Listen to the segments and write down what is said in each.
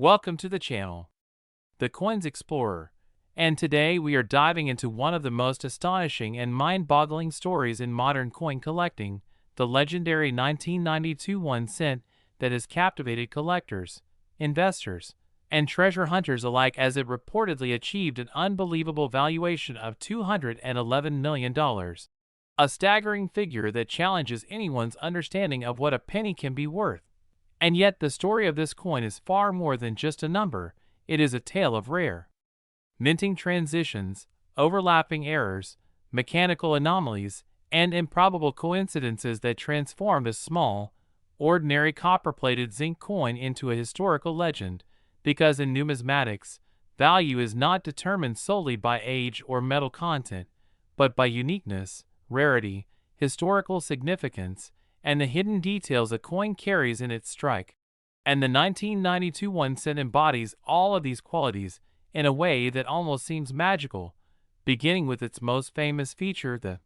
Welcome to the channel, The Coins Explorer, and today we are diving into one of the most astonishing and mind-boggling stories in modern coin collecting, the legendary 1992 1 cent that has captivated collectors, investors, and treasure hunters alike as it reportedly achieved an unbelievable valuation of $211 million. A staggering figure that challenges anyone's understanding of what a penny can be worth. And yet the story of this coin is far more than just a number. It is a tale of rare minting transitions, overlapping errors, mechanical anomalies, and improbable coincidences that transformed a small, ordinary copper-plated zinc coin into a historical legend, because in numismatics, value is not determined solely by age or metal content, but by uniqueness, rarity, historical significance, and the hidden details a coin carries in its strike. And the 1992 1 cent embodies all of these qualities in a way that almost seems magical, beginning with its most famous feature, the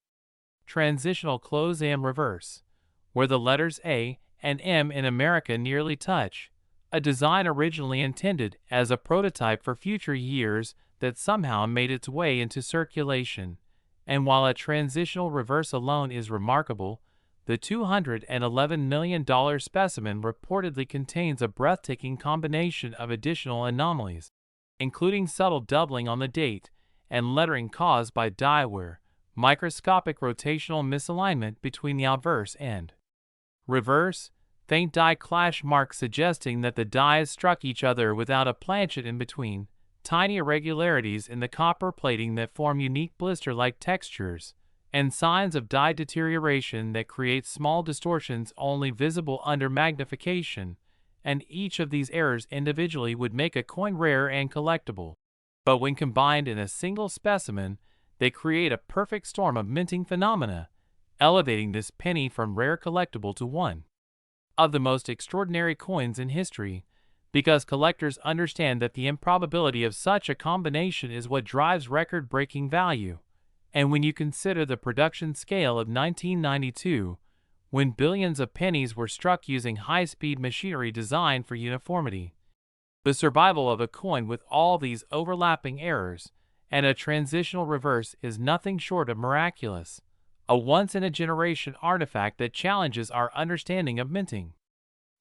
transitional close-am reverse, where the letters A and M in America nearly touch, a design originally intended as a prototype for future years that somehow made its way into circulation. And while a transitional reverse alone is remarkable, the $211 million specimen reportedly contains a breathtaking combination of additional anomalies, including subtle doubling on the date and lettering caused by die wear, microscopic rotational misalignment between the obverse and reverse, faint die clash marks suggesting that the dies struck each other without a planchet in between, tiny irregularities in the copper plating that form unique blister-like textures, and signs of die deterioration that create small distortions only visible under magnification, and each of these errors individually would make a coin rare and collectible. But when combined in a single specimen, they create a perfect storm of minting phenomena, elevating this penny from rare collectible to one of the most extraordinary coins in history, because collectors understand that the improbability of such a combination is what drives record-breaking value. And when you consider the production scale of 1992, when billions of pennies were struck using high-speed machinery designed for uniformity, the survival of a coin with all these overlapping errors and a transitional reverse is nothing short of miraculous, a once-in-a-generation artifact that challenges our understanding of minting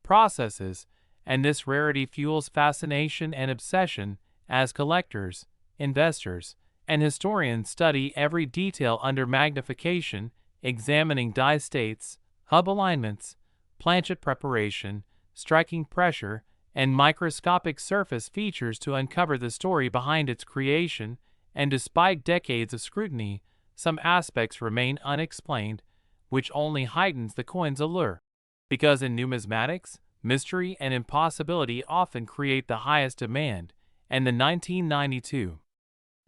processes, and this rarity fuels fascination and obsession as collectors, investors, and historians study every detail under magnification, examining die states, hub alignments, planchet preparation, striking pressure, and microscopic surface features to uncover the story behind its creation. And despite decades of scrutiny, some aspects remain unexplained, which only heightens the coin's allure. Because in numismatics, mystery and impossibility often create the highest demand, and the 1992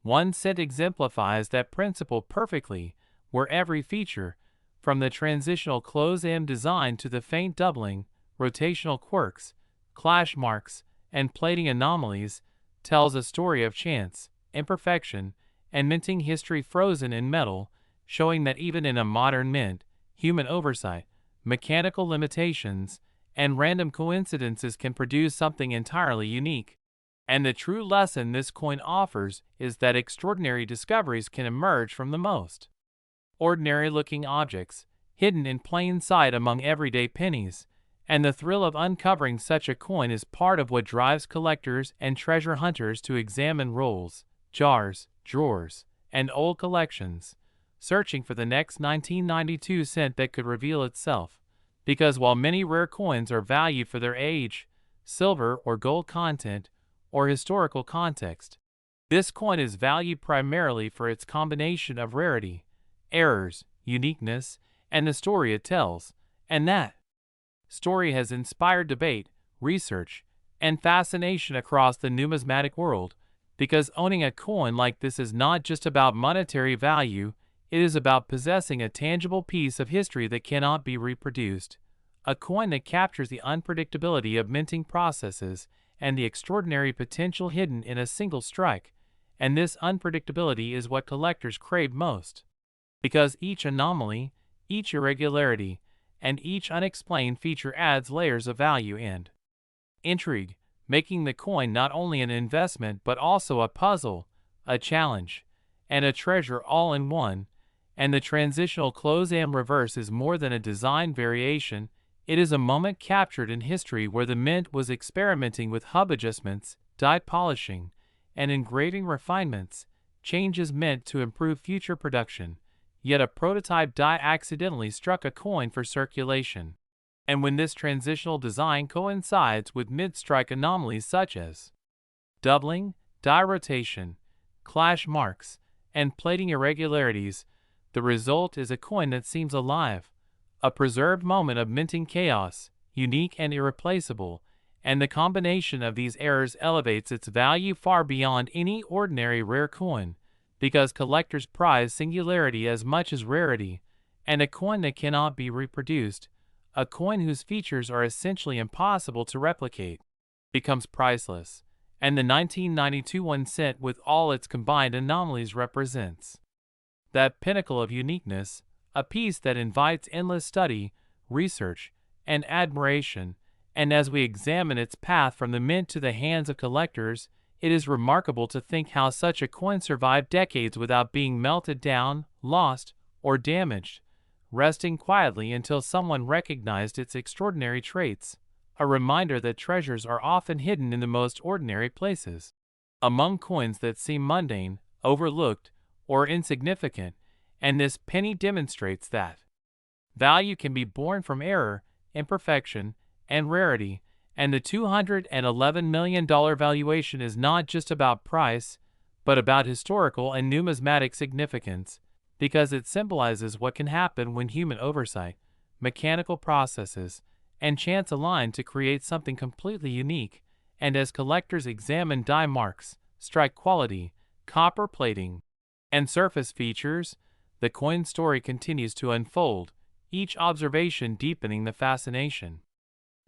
1 cent exemplifies that principle perfectly, where every feature, from the transitional close-am design to the faint doubling, rotational quirks, clash marks, and plating anomalies, tells a story of chance, imperfection, and minting history frozen in metal, showing that even in a modern mint, human oversight, mechanical limitations, and random coincidences can produce something entirely unique. And the true lesson this coin offers is that extraordinary discoveries can emerge from the most ordinary-looking objects, hidden in plain sight among everyday pennies, and the thrill of uncovering such a coin is part of what drives collectors and treasure hunters to examine rolls, jars, drawers, and old collections, searching for the next 1992 cent that could reveal itself. Because while many rare coins are valued for their age, silver or gold content, or historical context, this coin is valued primarily for its combination of rarity, errors, uniqueness, and the story it tells, and that story has inspired debate, research, and fascination across the numismatic world, because owning a coin like this is not just about monetary value, it is about possessing a tangible piece of history that cannot be reproduced, a coin that captures the unpredictability of minting processes and the extraordinary potential hidden in a single strike, and this unpredictability is what collectors crave most. Because each anomaly, each irregularity, and each unexplained feature adds layers of value and intrigue, making the coin not only an investment but also a puzzle, a challenge, and a treasure all in one. And the transitional close-am reverse is more than a design variation, it is a moment captured in history where the mint was experimenting with hub adjustments, die polishing, and engraving refinements, changes meant to improve future production. Yet a prototype die accidentally struck a coin for circulation. And when this transitional design coincides with mid-strike anomalies such as doubling, die rotation, clash marks, and plating irregularities, the result is a coin that seems alive, a preserved moment of minting chaos, unique and irreplaceable, and the combination of these errors elevates its value far beyond any ordinary rare coin, because collectors prize singularity as much as rarity, and a coin that cannot be reproduced, a coin whose features are essentially impossible to replicate, becomes priceless, and the 1992 1 cent with all its combined anomalies represents that pinnacle of uniqueness, a piece that invites endless study, research, and admiration. And as we examine its path from the mint to the hands of collectors, it is remarkable to think how such a coin survived decades without being melted down, lost, or damaged, resting quietly until someone recognized its extraordinary traits, a reminder that treasures are often hidden in the most ordinary places. Among coins that seem mundane, overlooked, or insignificant, and this penny demonstrates that value can be born from error, imperfection, and rarity, and the $211 million valuation is not just about price, but about historical and numismatic significance, because it symbolizes what can happen when human oversight, mechanical processes, and chance align to create something completely unique. And as collectors examine die marks, strike quality, copper plating, and surface features, the coin story continues to unfold, each observation deepening the fascination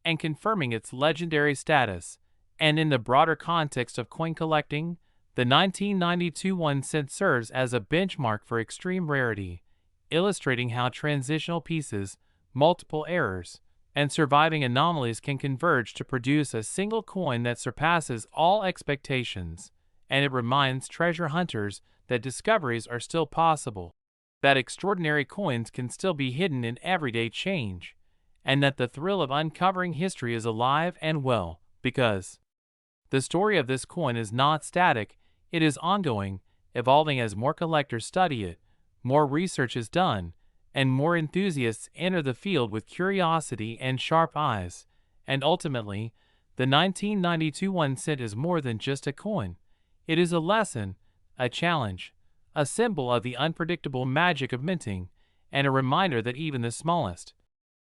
and confirming its legendary status. And in the broader context of coin collecting, the 1992 1 cent serves as a benchmark for extreme rarity, illustrating how transitional pieces, multiple errors, and surviving anomalies can converge to produce a single coin that surpasses all expectations. And it reminds treasure hunters that discoveries are still possible, that extraordinary coins can still be hidden in everyday change, and that the thrill of uncovering history is alive and well, because the story of this coin is not static, it is ongoing, evolving as more collectors study it, more research is done, and more enthusiasts enter the field with curiosity and sharp eyes. And ultimately, the 1992 1 cent is more than just a coin. It is a lesson, a challenge, a symbol of the unpredictable magic of minting, and a reminder that even the smallest,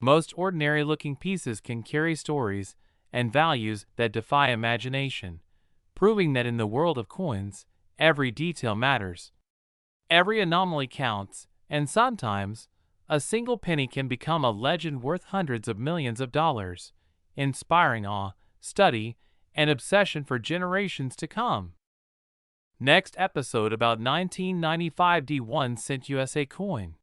most ordinary-looking pieces can carry stories and values that defy imagination, proving that in the world of coins, every detail matters. Every anomaly counts, and sometimes, a single penny can become a legend worth hundreds of millions of dollars, inspiring awe, study, and obsession for generations to come. Next episode about 1995 D1 cent USA coin.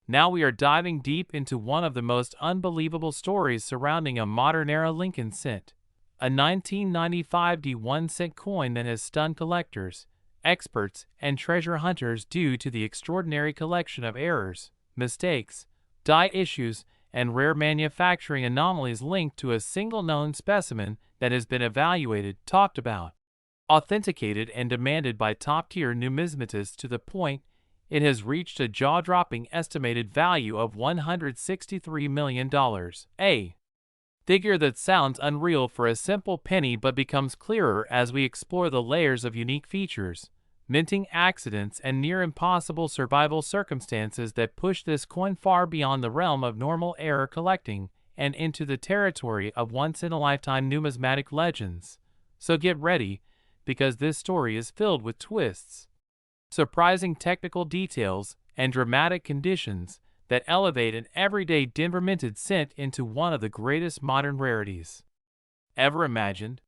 Now we are diving deep into one of the most unbelievable stories surrounding a modern-era Lincoln cent, a 1995 D1 cent coin that has stunned collectors, experts, and treasure hunters due to the extraordinary collection of errors, mistakes, die issues, and rare manufacturing anomalies linked to a single known specimen that has been evaluated, talked about, authenticated, and demanded by top-tier numismatists to the point it has reached a jaw-dropping estimated value of $163 million, a figure that sounds unreal for a simple penny but becomes clearer as we explore the layers of unique features, minting accidents, and near-impossible survival circumstances that push this coin far beyond the realm of normal error collecting and into the territory of once-in-a-lifetime numismatic legends. So get ready, because this story is filled with twists, surprising technical details, and dramatic conditions that elevate an everyday Denver minted cent into one of the greatest modern rarities ever imagined.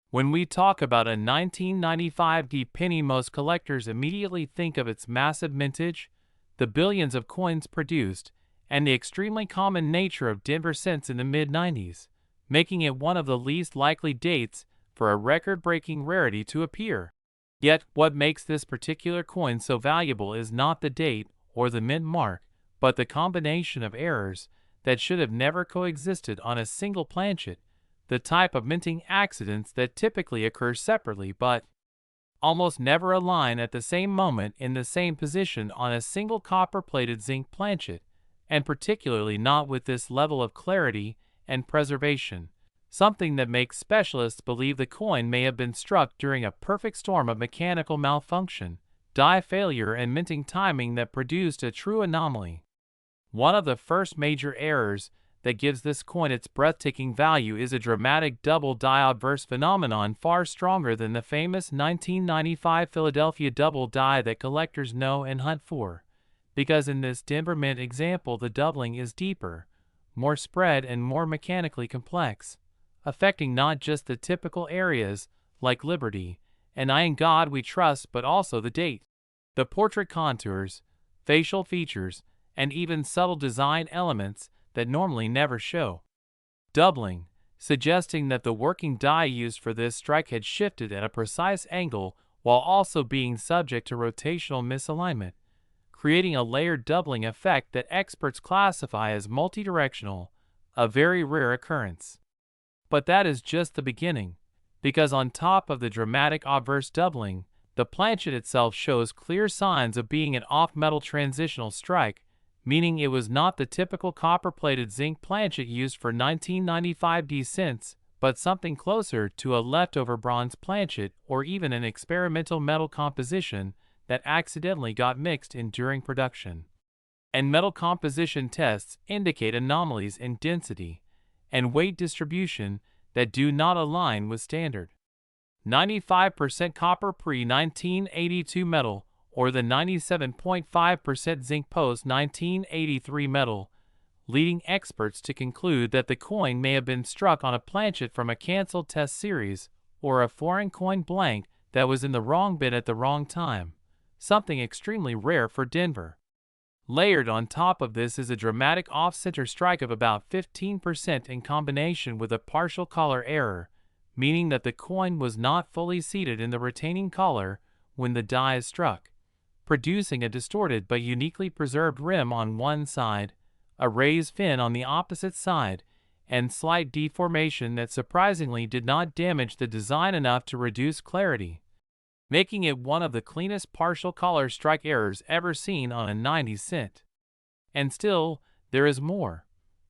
When we talk about a 1995 D penny, most collectors immediately think of its massive mintage, the billions of coins produced, and the extremely common nature of Denver cents in the mid-90s, making it one of the least likely dates for a record-breaking rarity to appear. Yet, what makes this particular coin so valuable is not the date or the mint mark, but the combination of errors that should have never coexisted on a single planchet, the type of minting accidents that typically occur separately but almost never align at the same moment in the same position on a single copper-plated zinc planchet, and particularly not with this level of clarity and preservation, something that makes specialists believe the coin may have been struck during a perfect storm of mechanical malfunction, die failure, and minting timing that produced a true anomaly. One of the first major errors that gives this coin its breathtaking value is a dramatic double die obverse phenomenon far stronger than the famous 1995 Philadelphia double die that collectors know and hunt for, because in this Denver Mint example the doubling is deeper, more spread, and more mechanically complex, affecting not just the typical areas like Liberty and I In God We Trust, but also the date, the portrait contours, facial features, and even subtle design elements that normally never show. Doubling, suggesting that the working die used for this strike had shifted at a precise angle while also being subject to rotational misalignment, creating a layered doubling effect that experts classify as multidirectional, a very rare occurrence. But that is just the beginning, because on top of the dramatic obverse doubling, the planchet itself shows clear signs of being an off-metal transitional strike, meaning it was not the typical copper-plated zinc planchet used for 1995 descents, but something closer to a leftover bronze planchet or even an experimental metal composition that accidentally got mixed in during production. And metal composition tests indicate anomalies in density and weight distribution that do not align with standard 95% copper pre-1982 metal or the 97.5% zinc post-1983 metal, leading experts to conclude that the coin may have been struck on a planchet from a cancelled test series or a foreign coin blank that was in the wrong bin at the wrong time, something extremely rare for Denver. Layered on top of this is a dramatic off-center strike of about 15% in combination with a partial collar error, meaning that the coin was not fully seated in the retaining collar when the die is struck, producing a distorted but uniquely preserved rim on one side, a raised fin on the opposite side, and slight deformation that surprisingly did not damage the design enough to reduce clarity, making it one of the cleanest partial collar strike errors ever seen on a 90-cent. And still, there is more.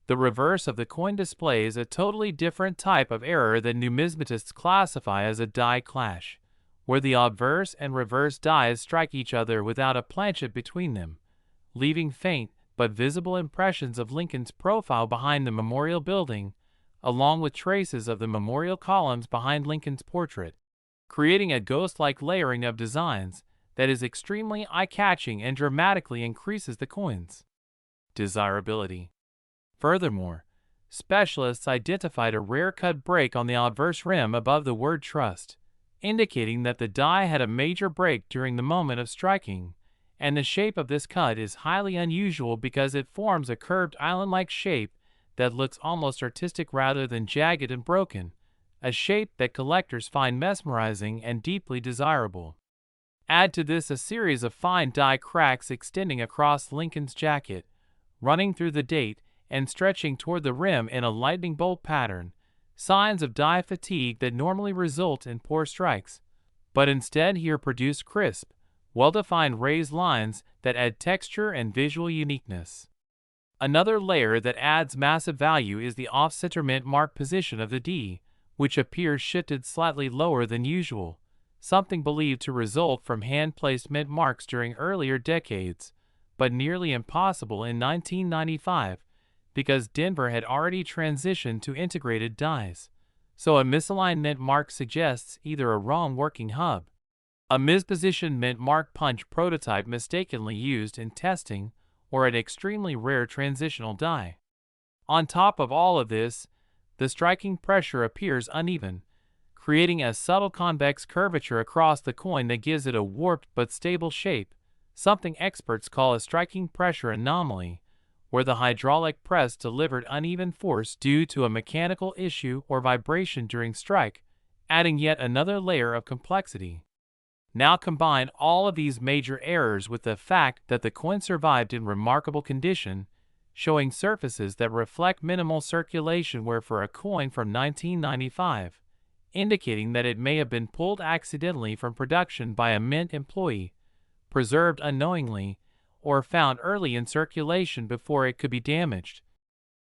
The reverse of the coin displays a totally different type of error that numismatists classify as a die clash, where the obverse and reverse dies strike each other without a planchet between them, leaving faint but visible impressions of Lincoln's profile behind the memorial building, along with traces of the memorial columns behind Lincoln's portrait, creating a ghost-like layering of designs that is extremely eye-catching and dramatically increases the coin's desirability. Furthermore, specialists identified a rare cut break on the obverse rim above the word trust, indicating that the die had a major break during the moment of striking, and the shape of this cut is highly unusual because it forms a curved island-like shape that looks almost artistic rather than jagged and broken, a shape that collectors find mesmerizing and deeply desirable. Add to this a series of fine die cracks extending across Lincoln's jacket, running through the date and stretching toward the rim in a lightning bolt pattern, signs of die fatigue that normally result in poor strikes, but instead here produce crisp, well-defined raised lines that add texture and visual uniqueness. Another layer that adds massive value is the off-center mint mark position of the D, which appears shifted slightly lower than usual, something believed to result from hand-placed mint marks during earlier decades, but nearly impossible in 1995 because Denver had already transitioned to integrated dies. So a misaligned mint mark suggests either a wrong working hub, a mispositioned mint mark punch prototype mistakenly used in testing, or an extremely rare transitional die. On top of all of this, the striking pressure appears uneven, creating a subtle convex curvature across the coin that gives it a warped but stable shape, something experts call a striking pressure anomaly, where the hydraulic press delivered uneven force due to a mechanical issue or vibration during strike, adding yet another layer of complexity. Now combine all of these major errors with the fact that the coin survived in remarkable condition, showing surfaces that reflect minimal circulation wear for a coin from 1995, indicating that it may have been pulled accidentally from production by a mint employee, preserved unknowingly, or found early in circulation before it could be damaged,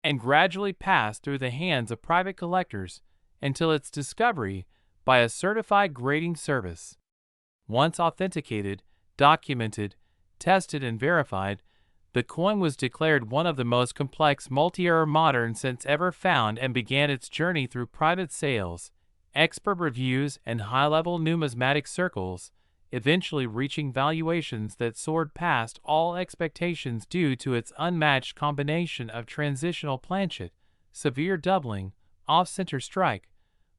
and gradually passed through the hands of private collectors until its discovery by a certified grading service. Once authenticated, documented, tested, and verified, the coin was declared one of the most complex multi-error modern cents ever found and began its journey through private sales, expert reviews, and high-level numismatic circles, eventually reaching valuations that soared past all expectations due to its unmatched combination of transitional planchet, severe doubling, off-center strike,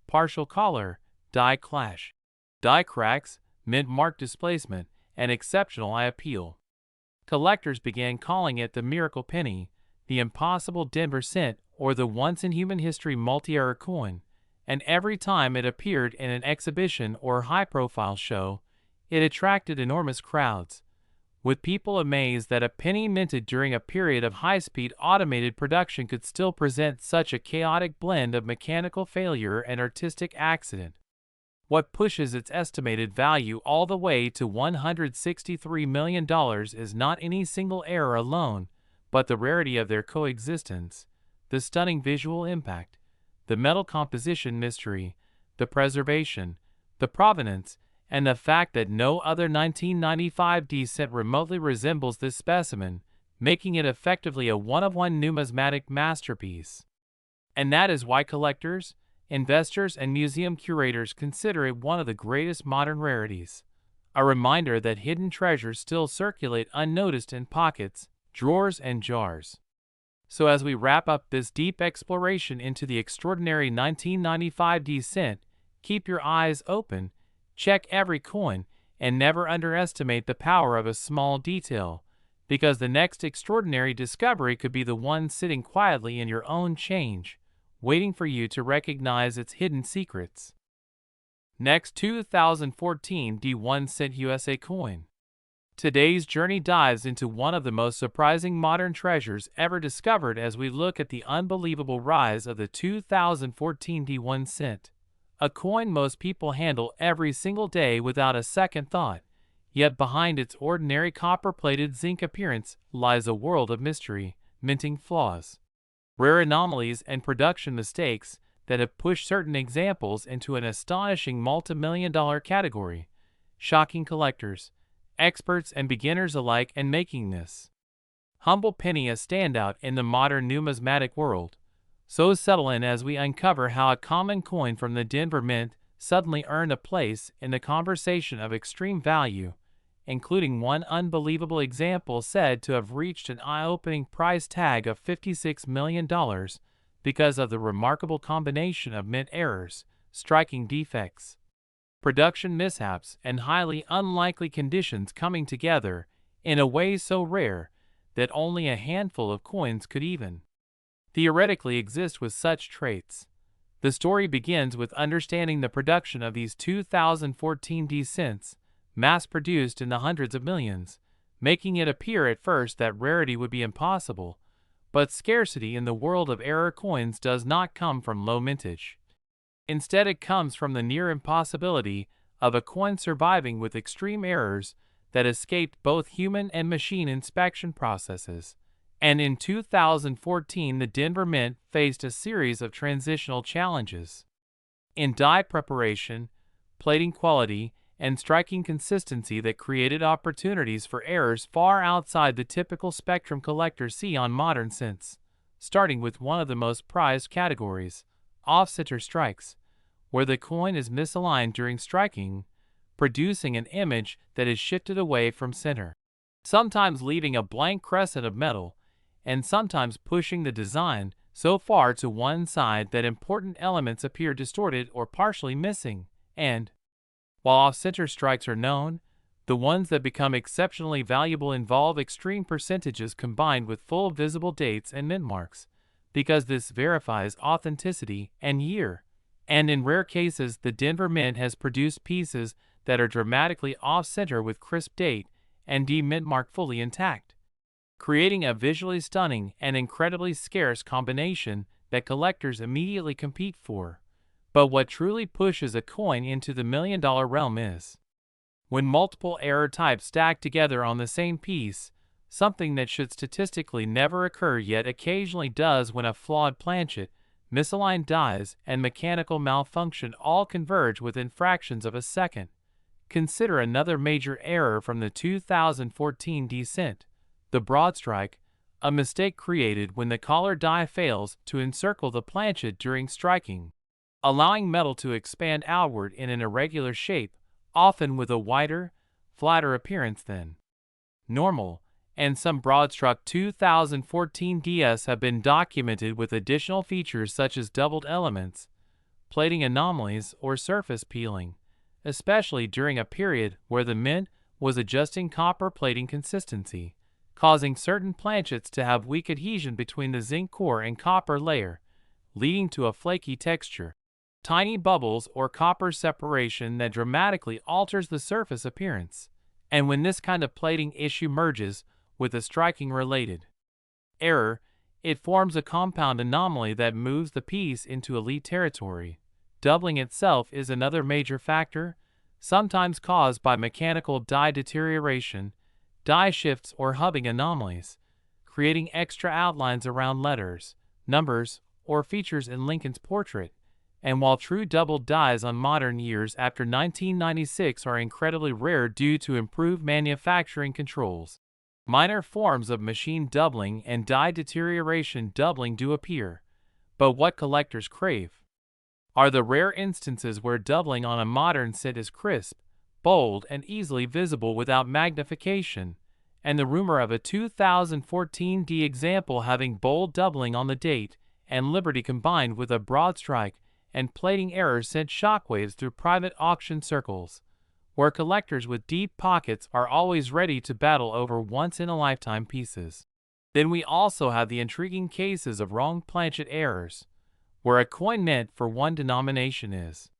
partial collar, die clash, die cracks, mint-mark displacement, and exceptional eye appeal. Collectors began calling it the miracle penny, the impossible Denver cent, or the once-in-human history multi-error coin, and every time it appeared in an exhibition or high-profile show, it attracted enormous crowds, with people amazed that a penny minted during a period of high-speed automated production could still present such a chaotic blend of mechanical failure and artistic accident. What pushes its estimated value all the way to $163 million is not any single error alone, but the rarity of their coexistence, the stunning visual impact, the metal composition mystery, the preservation, the provenance, and the fact that no other 1995 cent remotely resembles this specimen, making it effectively a one-of-one numismatic masterpiece. And that is why collectors, investors, and museum curators consider it one of the greatest modern rarities, a reminder that hidden treasures still circulate unnoticed in pockets, drawers, and jars. So as we wrap up this deep exploration into the extraordinary 1995 cent, keep your eyes open, check every coin, and never underestimate the power of a small detail, because the next extraordinary discovery could be the one sitting quietly in your own change, waiting for you to recognize its hidden secrets. Next, 2014 D1 cent USA coin. Today's journey dives into one of the most surprising modern treasures ever discovered as we look at the unbelievable rise of the 2014 D1 cent, a coin most people handle every single day without a second thought, yet behind its ordinary copper-plated zinc appearance lies a world of mystery, minting flaws, rare anomalies, and production mistakes that have pushed certain examples into an astonishing multi-million-dollar category, shocking collectors, experts, and beginners alike, and making this humble penny a standout in the modern numismatic world. So settle in as we uncover how a common coin from the Denver Mint suddenly earned a place in the conversation of extreme value, including one unbelievable example said to have reached an eye-opening price tag of $56 million because of the remarkable combination of mint errors, striking defects, production mishaps, and highly unlikely conditions coming together in a way so rare that only a handful of coins could even theoretically exist with such traits. The story begins with understanding the production of these 2014 D cents, mass-produced in the hundreds of millions, making it appear at first that rarity would be impossible, but scarcity in the world of error coins does not come from low mintage. Instead, it comes from the near impossibility of a coin surviving with extreme errors that escaped both human and machine inspection processes. And in 2014, the Denver Mint faced a series of transitional challenges in die preparation, plating quality, and striking consistency that created opportunities for errors far outside the typical spectrum collectors see on modern cents, starting with one of the most prized categories, off-center strikes, where the coin is misaligned during striking, producing an image that is shifted away from center, sometimes leaving a blank crescent of metal, and sometimes pushing the design so far to one side that important elements appear distorted or partially missing. And while off-center strikes are known, the ones that become exceptionally valuable involve extreme percentages combined with full visible dates and mint marks, because this verifies authenticity and year, And in rare cases, the Denver Mint has produced pieces that are dramatically off-center with crisp date and D-mint mark fully intact, creating a visually stunning and incredibly scarce combination that collectors immediately compete for. But what truly pushes a coin into the million-dollar realm is when multiple error types stack together on the same piece, something that should statistically never occur yet occasionally does when a flawed planchet, misaligned dies, and mechanical malfunction all converge within fractions of a second. Consider another major error from the 2014 descent, the broad strike, a mistake created when the collar die fails to encircle the planchet during striking, allowing metal to expand outward in an irregular shape, often with a wider, flatter appearance than normal, and some broad-struck 2014 DS have been documented with additional features such as doubled elements, plating anomalies, or surface peeling, especially during a period where the Mint was adjusting copper plating consistency, causing certain planchets to have weak adhesion between the zinc core and copper layer, leading to a flaky texture, tiny bubbles, or copper separation that dramatically alters the surface appearance. And when this kind of plating issue merges with a striking-related error, it forms a compound anomaly that moves the piece into elite territory. Doubling itself is another major factor, sometimes caused by mechanical die deterioration, die shifts, or hubbing anomalies, creating extra outlines around letters, numbers, or features in Lincoln's portrait. And while true doubled dies on modern years after 1996 are incredibly rare due to improved manufacturing controls, minor forms of machine doubling and die deterioration doubling do appear. But what collectors crave are the rare instances where doubling on a modern set is crisp, bold, and easily visible without magnification, and the rumor of a 2014 D example having bold doubling on the date and Liberty combined with a broad strike and plating errors sent shockwaves through private auction circles, where collectors with deep pockets are always ready to battle over once-in-a-lifetime pieces. Then we also have the intriguing cases of wrong planchet errors, where a coin meant for one denomination is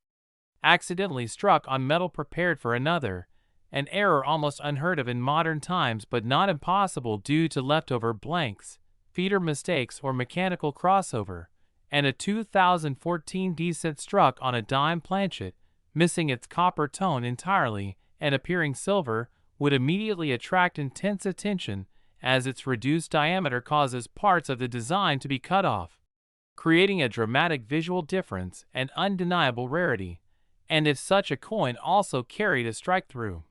accidentally struck on metal prepared for another, an error almost unheard of in modern times but not impossible due to leftover blanks, feeder mistakes, or mechanical crossover. And a 2014 D set struck on a dime planchet, missing its copper tone entirely and appearing silver, would immediately attract intense attention as its reduced diameter causes parts of the design to be cut off, creating a dramatic visual difference and undeniable rarity. And if such a coin also carried a strike-through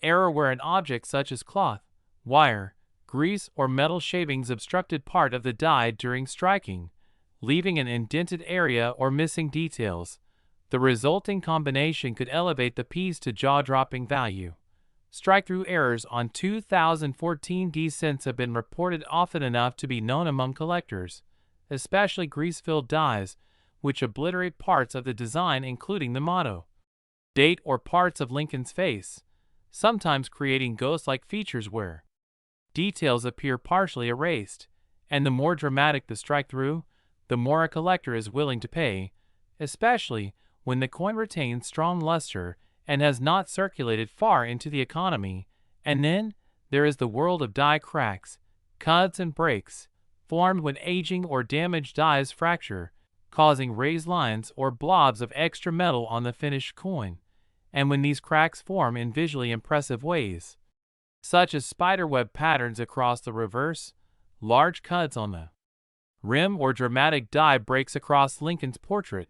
error where an object such as cloth, wire, grease, or metal shavings obstructed part of the die during striking, leaving an indented area or missing details, the resulting combination could elevate the piece to jaw-dropping value. Strike-through errors on 2014 D cents have been reported often enough to be known among collectors, especially grease-filled dies, which obliterate parts of the design including the motto, date, or parts of Lincoln's face, sometimes creating ghost-like features where details appear partially erased, and the more dramatic the strike-through, the more a collector is willing to pay, especially when the coin retains strong luster and has not circulated far into the economy. And then there is the world of die cracks, cuts, and breaks, formed when aging or damaged dies fracture, causing raised lines or blobs of extra metal on the finished coin. And when these cracks form in visually impressive ways, such as spiderweb patterns across the reverse, large cuts on the rim, or dramatic die breaks across Lincoln's portrait,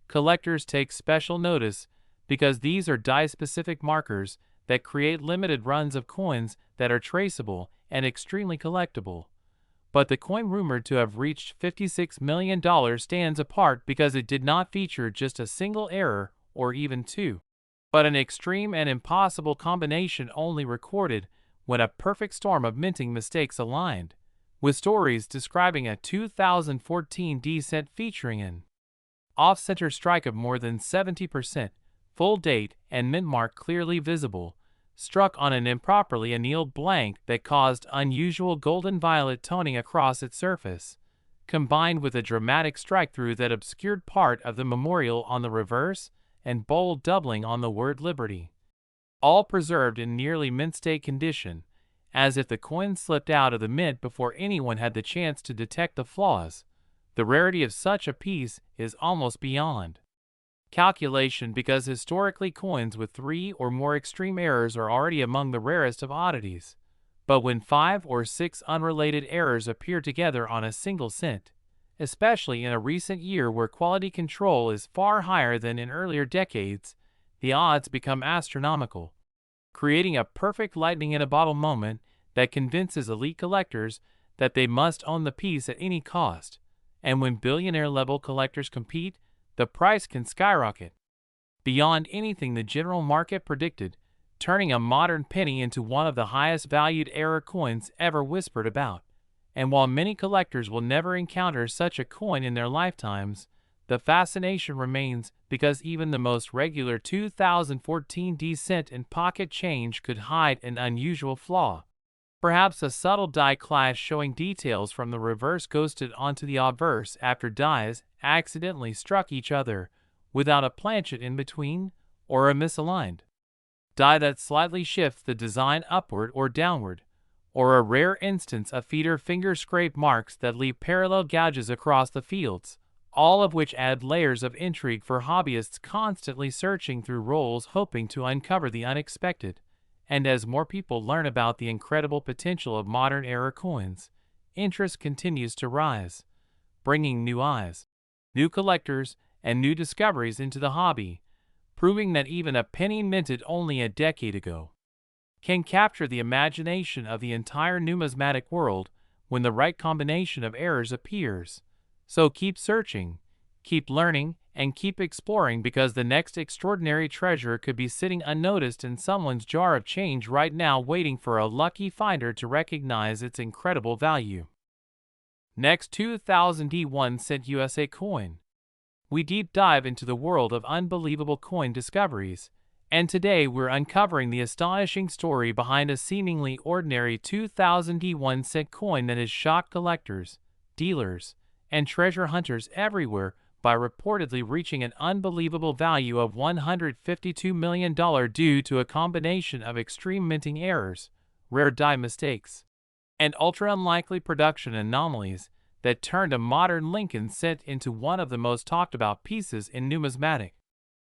collectors take special notice because these are die-specific markers that create limited runs of coins that are traceable and extremely collectible. But the coin rumored to have reached $56 million stands apart because it did not feature just a single error or even two, but an extreme and impossible combination only recorded when a perfect storm of minting mistakes aligned, with stories describing a 2014 D cent featuring an off-center strike of more than 70%, full date and mint mark clearly visible, struck on an improperly annealed blank that caused unusual golden-violet toning across its surface, combined with a dramatic strike-through that obscured part of the memorial on the reverse and bold doubling on the word Liberty. All preserved in nearly mint-state condition, as if the coin slipped out of the mint before anyone had the chance to detect the flaws. The rarity of such a piece is almost beyond calculation, because historically coins with 3 or more extreme errors are already among the rarest of oddities. But when 5 or 6 unrelated errors appear together on a single cent, especially in a recent year where quality control is far higher than in earlier decades, the odds become astronomical, creating a perfect lightning-in-a-bottle moment that convinces elite collectors that they must own the piece at any cost. And when billionaire-level collectors compete, the price can skyrocket beyond anything the general market predicted, turning a modern penny into one of the highest valued error coins ever whispered about. And while many collectors will never encounter such a coin in their lifetimes, the fascination remains, because even the most regular 2014 D-cent and pocket change could hide an unusual flaw. Perhaps a subtle die clash showing details from the reverse ghosted onto the obverse after dies accidentally struck each other, without a planchet in between, or a misaligned die that slightly shifts the design upward or downward, or a rare instance of feeder finger scrape marks that leave parallel gouges across the fields, all of which add layers of intrigue for hobbyists constantly searching through rolls hoping to uncover the unexpected. And as more people learn about the incredible potential of modern era coins, interest continues to rise, bringing new eyes, new collectors, and new discoveries into the hobby, proving that even a penny minted only a decade ago can capture the imagination of the entire numismatic world when the right combination of errors appears. So keep searching, keep learning, and keep exploring, because the next extraordinary treasure could be sitting unnoticed in someone's jar of change right now, waiting for a lucky finder to recognize its incredible value. Next, 2001 cent USA coin. We deep dive into the world of unbelievable coin discoveries, and today we're uncovering the astonishing story behind a seemingly ordinary 2001 cent coin that has shocked collectors, dealers, and treasure hunters everywhere by reportedly reaching an unbelievable value of $152 million due to a combination of extreme minting errors, rare die mistakes, and ultra-unlikely production anomalies that turned a modern Lincoln cent into one of the most talked-about pieces in numismatic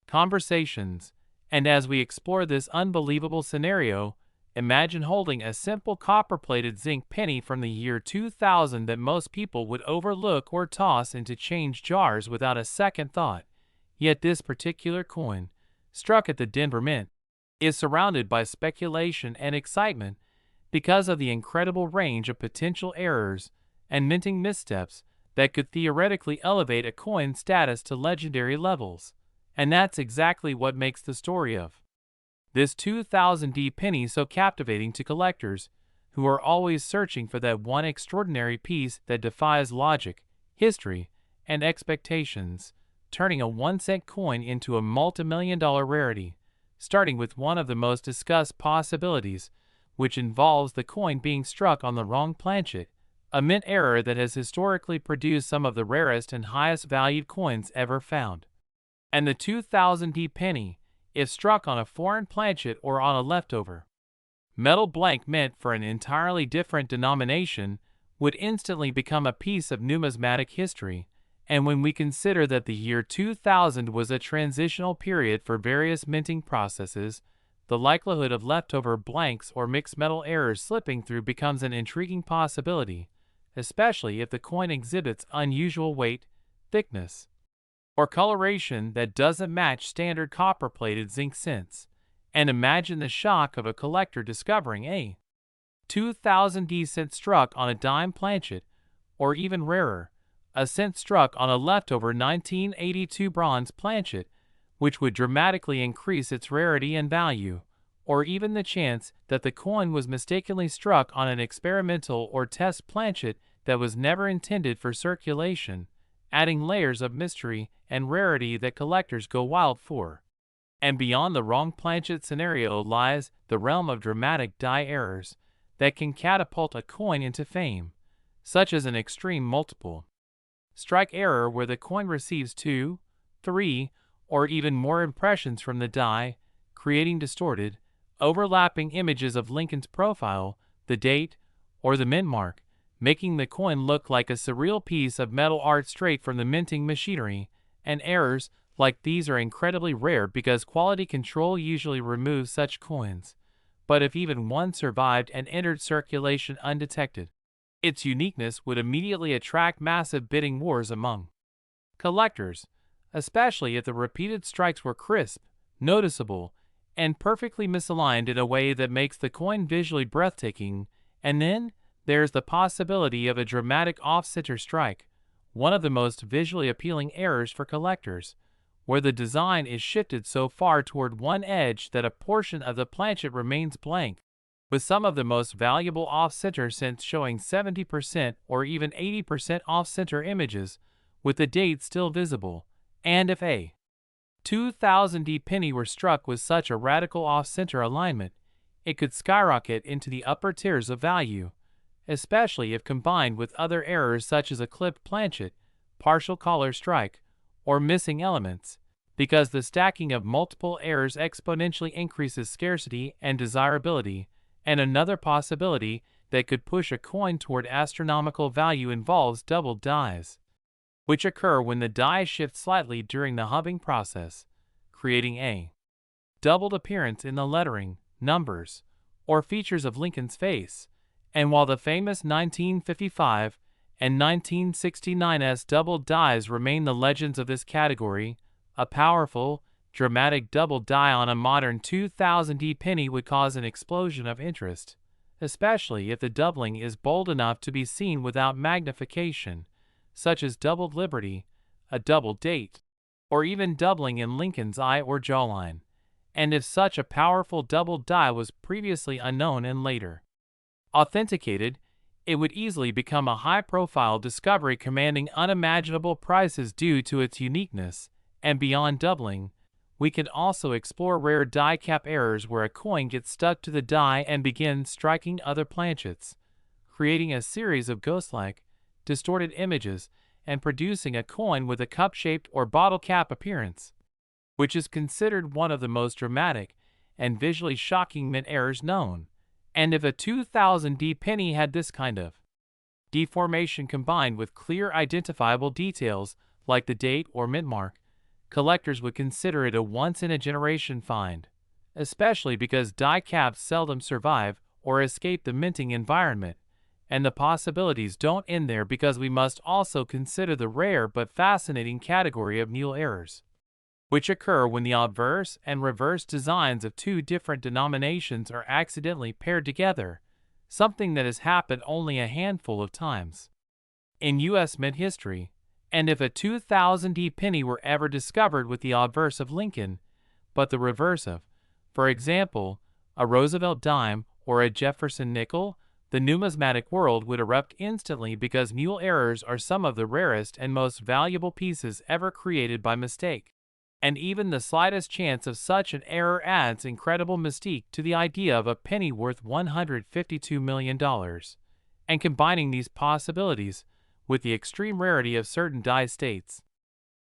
conversations. And as we explore this unbelievable scenario, imagine holding a simple copper-plated zinc penny from the year 2000 that most people would overlook or toss into change jars without a second thought. Yet this particular coin, struck at the Denver Mint, is surrounded by speculation and excitement because of the incredible range of potential errors and minting missteps that could theoretically elevate a coin's status to legendary levels. And that's exactly what makes the story of this 2000D penny so captivating to collectors, who are always searching for that one extraordinary piece that defies logic, history, and expectations, turning a 1-cent coin into a multi-million-dollar rarity, starting with one of the most discussed possibilities, which involves the coin being struck on the wrong planchet, a mint error that has historically produced some of the rarest and highest valued coins ever found. And the 2000D penny, if struck on a foreign planchet or on a leftover metal blank meant for an entirely different denomination, would instantly become a piece of numismatic history. And when we consider that the year 2000 was a transitional period for various minting processes, the likelihood of leftover blanks or mixed metal errors slipping through becomes an intriguing possibility, especially if the coin exhibits unusual weight, thickness, or coloration that doesn't match standard copper-plated zinc cents. And imagine the shock of a collector discovering a 2000D cent struck on a dime planchet, or even rarer, a cent struck on a leftover 1982 bronze planchet, which would dramatically increase its rarity and value, or even the chance that the coin was mistakenly struck on an experimental or test planchet that was never intended for circulation, adding layers of mystery and rarity that collectors go wild for. And beyond the wrong planchet scenario lies the realm of dramatic die errors that can catapult a coin into fame, such as an extreme multiple strike error where the coin receives 2, 3, or even more impressions from the die, creating distorted, overlapping images of Lincoln's profile, the date, or the mint mark, making the coin look like a surreal piece of metal art straight from the minting machinery. And errors like these are incredibly rare because quality control usually removes such coins. But if even one survived and entered circulation undetected, its uniqueness would immediately attract massive bidding wars among collectors, especially if the repeated strikes were crisp, noticeable, and perfectly misaligned in a way that makes the coin visually breathtaking. And then there's the possibility of a dramatic off-center strike, one of the most visually appealing errors for collectors, where the design is shifted so far toward one edge that a portion of the planchet remains blank, with some of the most valuable off-center scents showing 70% or even 80% off-center images, with the date still visible. And if a 2000D penny were struck with such a radical off-center alignment, it could skyrocket into the upper tiers of value, especially if combined with other errors such as a clipped planchet, partial collar strike, or missing elements, because the stacking of multiple errors exponentially increases scarcity and desirability. And another possibility that could push a coin toward astronomical value involves doubled dies, which occur when the die shifts slightly during the hubbing process, creating a doubled appearance in the lettering, numbers, or features of Lincoln's face. And while the famous 1955 and 1969's doubled dies remain the legends of this category, a powerful, dramatic double die on a modern 2000D penny would cause an explosion of interest, especially if the doubling is bold enough to be seen without magnification, such as doubled Liberty, a double date, or even doubling in Lincoln's eye or jawline. And if such a powerful double die was previously unknown and later authenticated, it would easily become a high-profile discovery commanding unimaginable prices due to its uniqueness. And beyond doubling, we can also explore rare die cap errors where a coin gets stuck to the die and begins striking other planchets, creating a series of ghost-like, distorted images and producing a coin with a cup-shaped or bottle cap appearance, which is considered one of the most dramatic and visually shocking mint errors known. And if a 2000D penny had this kind of deformation combined with clear identifiable details like the date or mint mark, collectors would consider it a once-in-a-generation find, especially because die caps seldom survive or escape the minting environment. And the possibilities don't end there because we must also consider the rare but fascinating category of mule errors, which occur when the obverse and reverse designs of two different denominations are accidentally paired together, something that has happened only a handful of times in U.S. mint history. And if a 2000D penny were ever discovered with the obverse of Lincoln, but the reverse of, for example, a Roosevelt dime or a Jefferson nickel, the numismatic world would erupt instantly because mule errors are some of the rarest and most valuable pieces ever created by mistake. And even the slightest chance of such an error adds incredible mystique to the idea of a penny worth $152 million. And combining these possibilities with the extreme rarity of certain die states,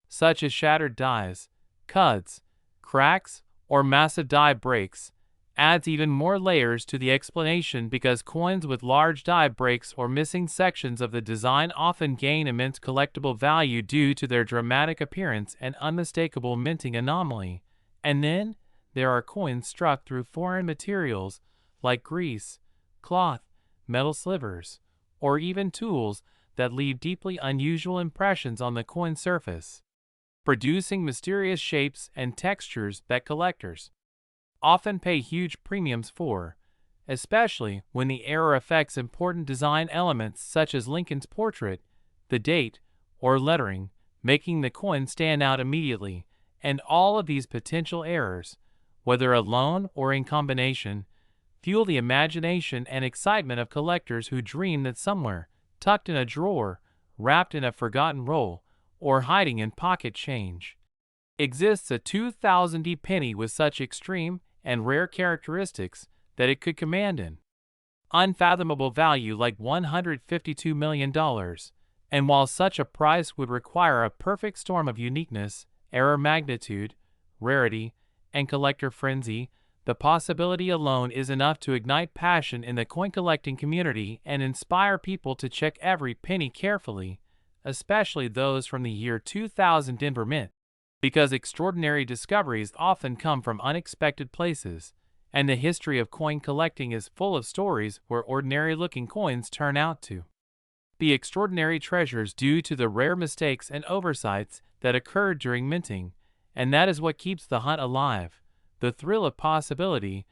such as shattered dies, cuds, cracks, or massive die breaks, adds even more layers to the explanation because coins with large die breaks or missing sections of the design often gain immense collectible value due to their dramatic appearance and unmistakable minting anomaly. And then there are coins struck through foreign materials like grease, cloth, metal slivers, or even tools that leave deeply unusual impressions on the coin surface, producing mysterious shapes and textures that collectors often pay huge premiums for, especially when the error affects important design elements such as Lincoln's portrait, the date, or lettering, making the coin stand out immediately. And all of these potential errors, whether alone or in combination, fuel the imagination and excitement of collectors who dream that somewhere, tucked in a drawer, wrapped in a forgotten roll, or hiding in pocket change, exists a 2000D penny with such extreme and rare characteristics that it could command an unfathomable value like $152 million. And while such a price would require a perfect storm of uniqueness, error magnitude, rarity, and collector frenzy, the possibility alone is enough to ignite passion in the coin collecting community and inspire people to check every penny carefully, especially those from the year 2000 Denver Mint, because extraordinary discoveries often come from unexpected places, and the history of coin collecting is full of stories where ordinary-looking coins turn out to be extraordinary treasures due to the rare mistakes and oversights that occurred during minting, and that is what keeps the hunt alive. The thrill of possibility,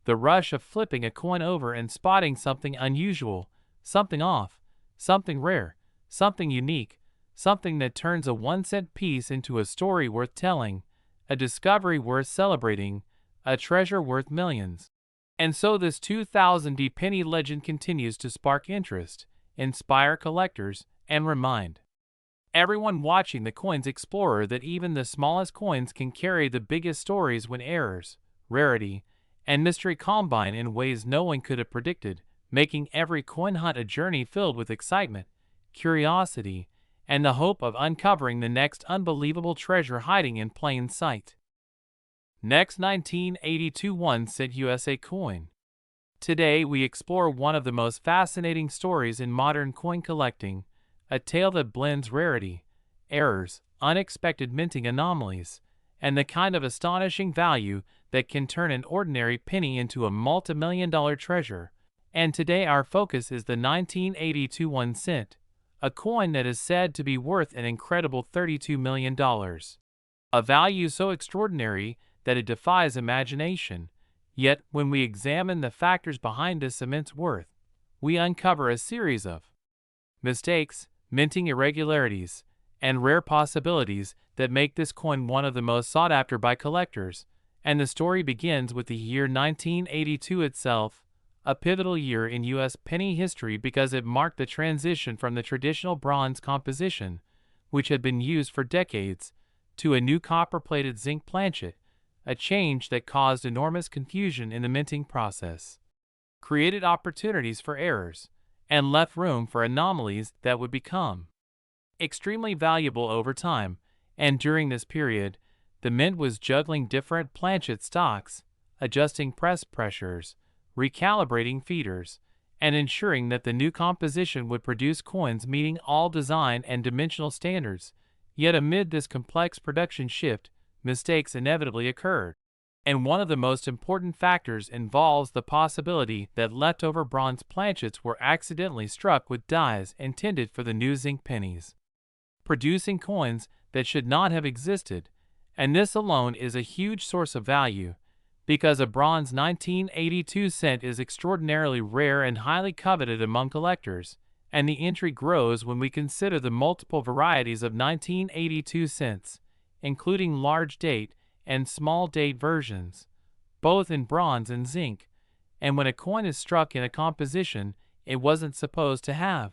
the rush of flipping a coin over and spotting something unusual, something off, something rare, something unique, something that turns a 1-cent piece into a story worth telling, a discovery worth celebrating, a treasure worth millions. And so this 2000 penny legend continues to spark interest, inspire collectors, and remind everyone watching the Coins Explorer that even the smallest coins can carry the biggest stories when errors, rarity, and mystery combine in ways no one could have predicted, making every coin hunt a journey filled with excitement, curiosity, and the hope of uncovering the next unbelievable treasure hiding in plain sight. Next, 1982 1-cent USA coin. Today we explore one of the most fascinating stories in modern coin collecting, a tale that blends rarity, errors, unexpected minting anomalies, and the kind of astonishing value that can turn an ordinary penny into a multi-million-dollar treasure. And today our focus is the 1982 1-cent, a coin that is said to be worth an incredible $32 million. A value so extraordinary that it defies imagination. Yet, when we examine the factors behind this immense worth, we uncover a series of mistakes, minting irregularities, and rare possibilities that make this coin one of the most sought after by collectors. And the story begins with the year 1982 itself, a pivotal year in U.S. penny history because it marked the transition from the traditional bronze composition, which had been used for decades, to a new copper-plated zinc planchet, a change that caused enormous confusion in the minting process, created opportunities for errors, and left room for anomalies that would become extremely valuable over time. And during this period, the mint was juggling different planchet stocks, adjusting press pressures, recalibrating feeders, and ensuring that the new composition would produce coins meeting all design and dimensional standards. Yet amid this complex production shift, mistakes inevitably occurred. And one of the most important factors involves the possibility that leftover bronze planchets were accidentally struck with dies intended for the new zinc pennies, producing coins that should not have existed. And this alone is a huge source of value, because a bronze 1982 cent is extraordinarily rare and highly coveted among collectors, and the intrigue grows when we consider the multiple varieties of 1982 cents, including large date and small date versions, both in bronze and zinc. And when a coin is struck in a composition it wasn't supposed to have,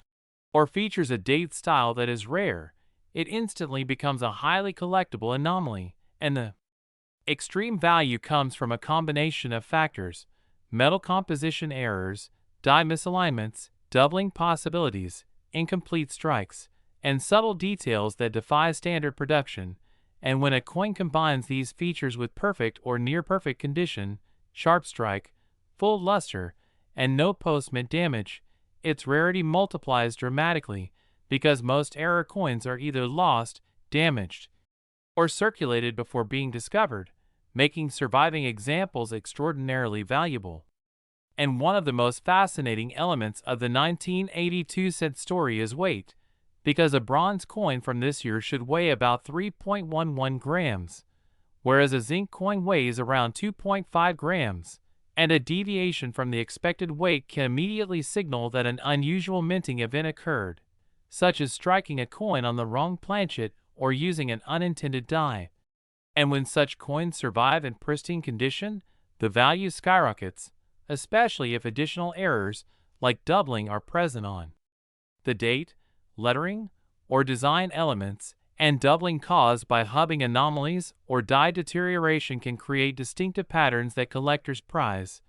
or features a date style that is rare, it instantly becomes a highly collectible anomaly. And the extreme value comes from a combination of factors: metal composition errors, die misalignments, doubling possibilities, incomplete strikes, and subtle details that defy standard production. And when a coin combines these features with perfect or near-perfect condition, sharp strike, full luster, and no post-mint damage, its rarity multiplies dramatically, because most error coins are either lost, damaged, or circulated before being discovered, making surviving examples extraordinarily valuable. And one of the most fascinating elements of the 1982 cent story is weight, because a bronze coin from this year should weigh about 3.11 grams, whereas a zinc coin weighs around 2.5 grams, and a deviation from the expected weight can immediately signal that an unusual minting event occurred, such as striking a coin on the wrong planchet or using an unintended die. And when such coins survive in pristine condition, the value skyrockets, especially if additional errors, like doubling, are present on the date, lettering, or design elements, and doubling caused by hubbing anomalies or die deterioration can create distinctive patterns that collectors prize,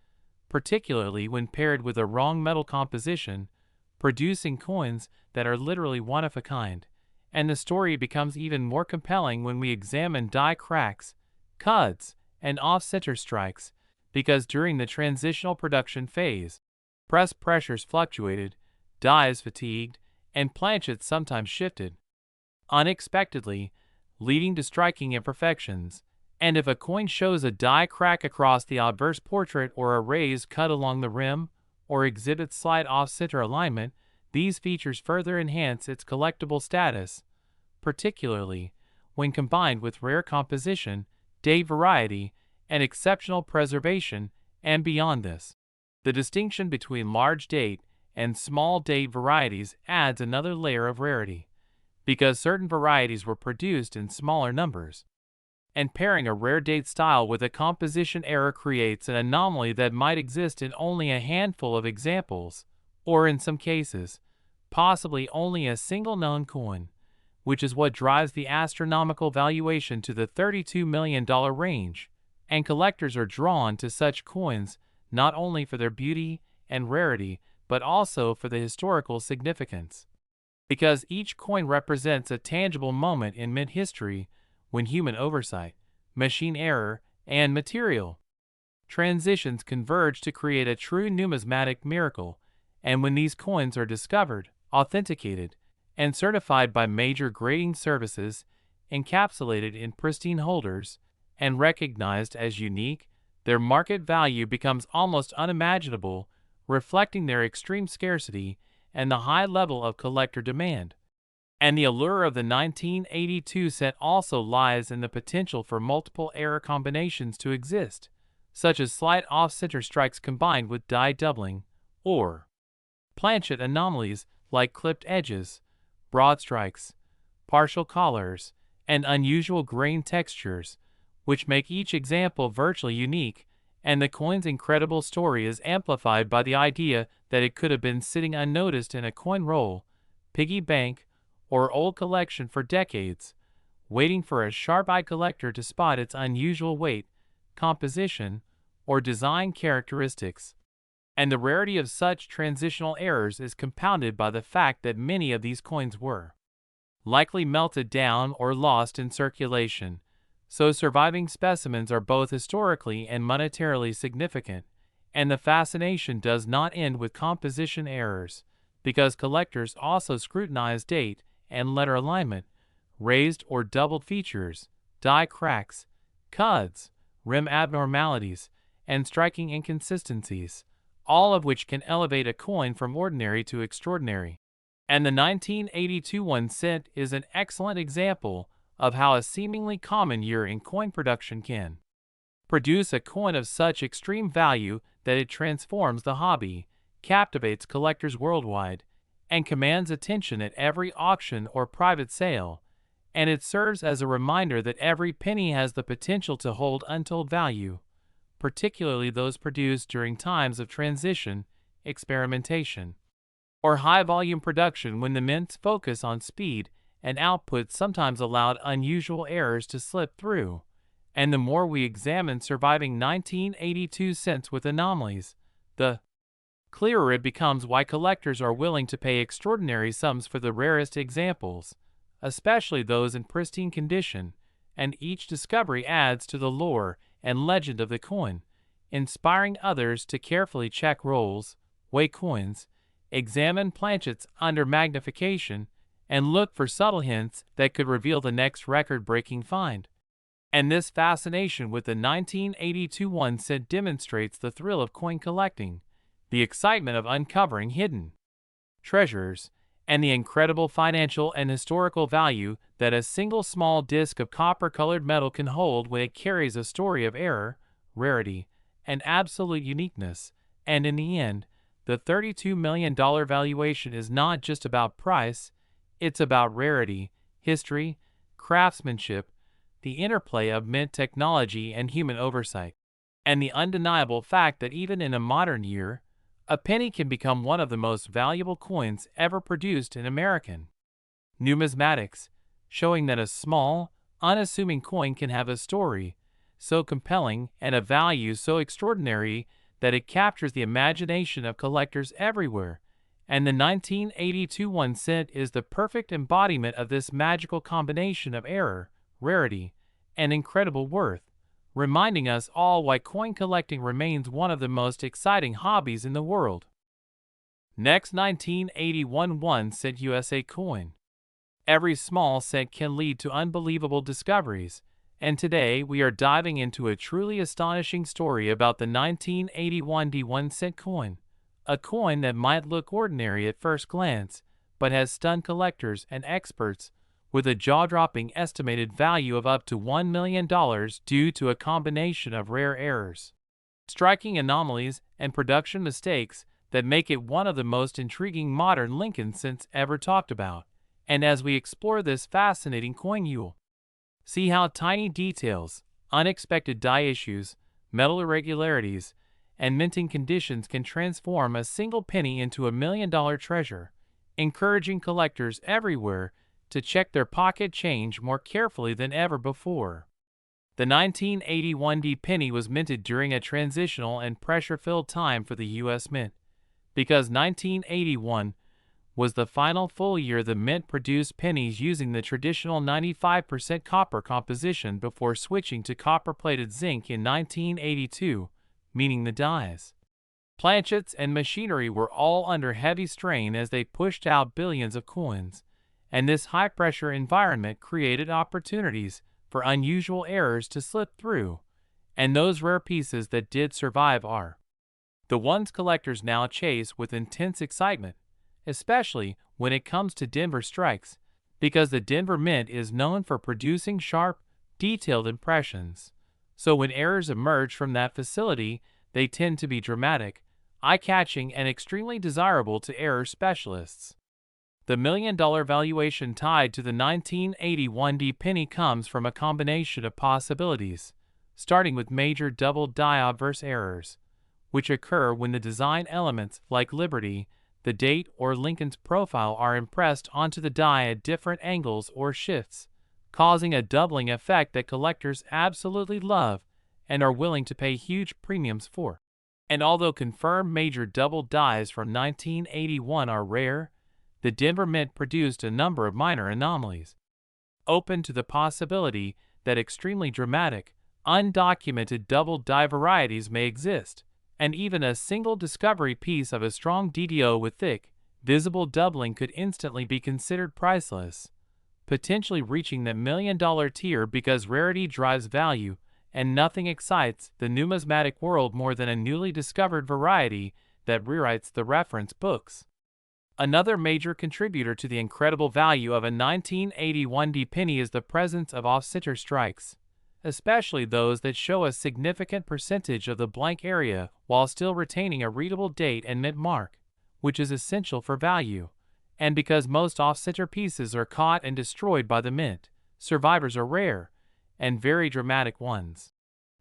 particularly when paired with a wrong metal composition, producing coins that are literally one of a kind. And the story becomes even more compelling when we examine die cracks, cuts, and off-center strikes, because during the transitional production phase, press pressures fluctuated, dies fatigued, and planchets sometimes shifted unexpectedly, leading to striking imperfections. And if a coin shows a die crack across the obverse portrait or a raised cut along the rim, or exhibits slight off-center alignment, these features further enhance its collectible status, particularly when combined with rare composition, date variety, and exceptional preservation. And beyond this, the distinction between large date and small date varieties adds another layer of rarity, because certain varieties were produced in smaller numbers. And pairing a rare date style with a composition error creates an anomaly that might exist in only a handful of examples, or in some cases, possibly only a single known coin, which is what drives the astronomical valuation to the $32 million range. And collectors are drawn to such coins not only for their beauty and rarity, but also for the historical significance, because each coin represents a tangible moment in mint history when human oversight, machine error, and material transitions converge to create a true numismatic miracle. And when these coins are discovered, authenticated, and certified by major grading services, encapsulated in pristine holders, and recognized as unique, their market value becomes almost unimaginable, reflecting their extreme scarcity and the high level of collector demand. And the allure of the 1982 set also lies in the potential for multiple error combinations to exist, such as slight off-center strikes combined with die doubling, or planchet anomalies like clipped edges, broad strikes, partial collars, and unusual grain textures, which make each example virtually unique. And the coin's incredible story is amplified by the idea that it could have been sitting unnoticed in a coin roll, piggy bank, or old collection for decades, waiting for a sharp-eyed collector to spot its unusual weight, composition, or design characteristics. And the rarity of such transitional errors is compounded by the fact that many of these coins were likely melted down or lost in circulation, so surviving specimens are both historically and monetarily significant. And the fascination does not end with composition errors, because collectors also scrutinize date and letter alignment, raised or doubled features, die cracks, cuts, rim abnormalities, and striking inconsistencies, all of which can elevate a coin from ordinary to extraordinary. And the 1982 1 cent is an excellent example of how a seemingly common year in coin production can produce a coin of such extreme value that it transforms the hobby, captivates collectors worldwide, and commands attention at every auction or private sale. And it serves as a reminder that every penny has the potential to hold untold value, particularly those produced during times of transition, experimentation, or high-volume production, when the mint's focus on speed and output sometimes allowed unusual errors to slip through. And the more we examine surviving 1982 cents with anomalies, the clearer it becomes why collectors are willing to pay extraordinary sums for the rarest examples, especially those in pristine condition. And each discovery adds to the lore and legend of the coin, inspiring others to carefully check rolls, weigh coins, examine planchets under magnification, and look for subtle hints that could reveal the next record-breaking find. And this fascination with the 1982 1 cent demonstrates the thrill of coin collecting, the excitement of uncovering hidden treasures, and the incredible financial and historical value that a single small disc of copper-colored metal can hold when it carries a story of error, rarity, and absolute uniqueness. And in the end, the $32 million valuation is not just about price, it's about rarity, history, craftsmanship, the interplay of mint technology and human oversight, and the undeniable fact that even in a modern year, a penny can become one of the most valuable coins ever produced in American numismatics, showing that a small, unassuming coin can have a story so compelling and a value so extraordinary that it captures the imagination of collectors everywhere. and the 1982 1 cent is the perfect embodiment of this magical combination of error, rarity, and incredible worth, reminding us all why coin collecting remains one of the most exciting hobbies in the world. Next, 1981 1 cent USA coin. Every small cent can lead to unbelievable discoveries, and today we are diving into a truly astonishing story about the 1981 1 cent coin, a coin that might look ordinary at first glance, but has stunned collectors and experts with a jaw-dropping estimated value of up to $1 million due to a combination of rare errors, striking anomalies, and production mistakes that make it one of the most intriguing modern Lincoln cents ever talked about. And as we explore this fascinating coin, you'll see how tiny details, unexpected die issues, metal irregularities, and minting conditions can transform a single penny into $1 million treasure, encouraging collectors everywhere to check their pocket change more carefully than ever before. The 1981 penny was minted during a transitional and pressure-filled time for the U.S. Mint, because 1981 was the final full year the Mint produced pennies using the traditional 95% copper composition before switching to copper-plated zinc in 1982, meaning the dies, planchets, and machinery were all under heavy strain as they pushed out billions of coins, and this high-pressure environment created opportunities for unusual errors to slip through, and those rare pieces that did survive are the ones collectors now chase with intense excitement, especially when it comes to Denver strikes, because the Denver Mint is known for producing sharp, detailed impressions. So when errors emerge from that facility, they tend to be dramatic, eye-catching, and extremely desirable to error specialists. The $1 million valuation tied to the 1981 penny comes from a combination of possibilities, starting with major double die obverse errors, which occur when the design elements like Liberty, the date, or Lincoln's profile are impressed onto the die at different angles or shifts, causing a doubling effect that collectors absolutely love and are willing to pay huge premiums for. And although confirmed major double dies from 1981 are rare, the Denver Mint produced a number of minor anomalies, open to the possibility that extremely dramatic, undocumented double die varieties may exist, and even a single discovery piece of a strong DDO with thick, visible doubling could instantly be considered priceless, potentially reaching the $1 million tier because rarity drives value, and nothing excites the numismatic world more than a newly discovered variety that rewrites the reference books. Another major contributor to the incredible value of a 1981 penny is the presence of off-center strikes, especially those that show a significant percentage of the blank area while still retaining a readable date and mint mark, which is essential for value. And because most off-center pieces are caught and destroyed by the mint, survivors are rare, and very dramatic ones.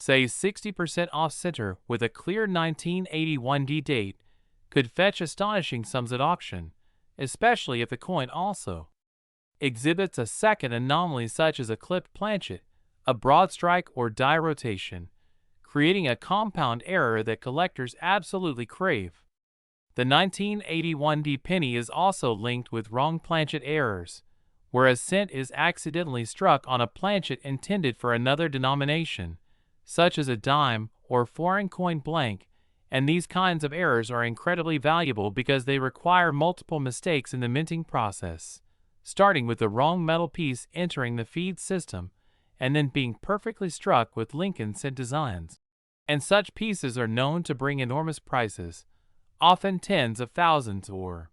Say 60% off-center with a clear 1981 date could fetch astonishing sums at auction, especially if the coin also exhibits a second anomaly such as a clipped planchet, a broad strike, or die rotation, creating a compound error that collectors absolutely crave. The 1981 penny is also linked with wrong planchet errors, where a cent is accidentally struck on a planchet intended for another denomination, such as a dime or foreign coin blank, and these kinds of errors are incredibly valuable because they require multiple mistakes in the minting process, starting with the wrong metal piece entering the feed system, and then being perfectly struck with Lincoln cent designs. And such pieces are known to bring enormous prices, often tens of thousands or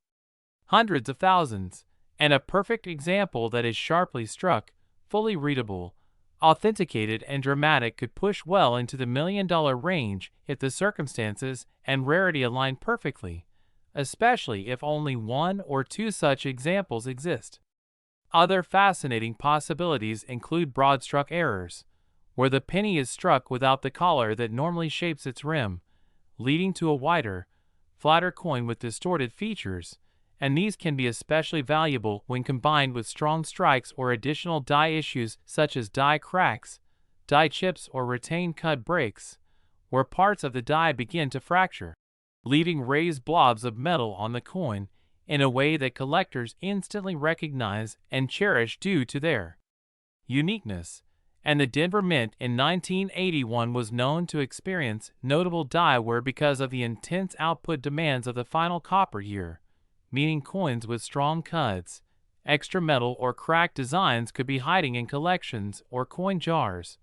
hundreds of thousands, and a perfect example that is sharply struck, fully readable, authenticated, and dramatic could push well into the $1 million range if the circumstances and rarity align perfectly, especially if only one or two such examples exist. Other fascinating possibilities include broad-struck errors, where the penny is struck without the collar that normally shapes its rim, leading to a wider, flatter coin with distorted features, and these can be especially valuable when combined with strong strikes or additional die issues such as die cracks, die chips, or retained cut breaks, where parts of the die begin to fracture, leaving raised blobs of metal on the coin in a way that collectors instantly recognize and cherish due to their uniqueness. And the Denver Mint in 1981 was known to experience notable die wear because of the intense output demands of the final copper year, meaning coins with strong cuts, extra metal, or cracked designs could be hiding in collections or coin jars,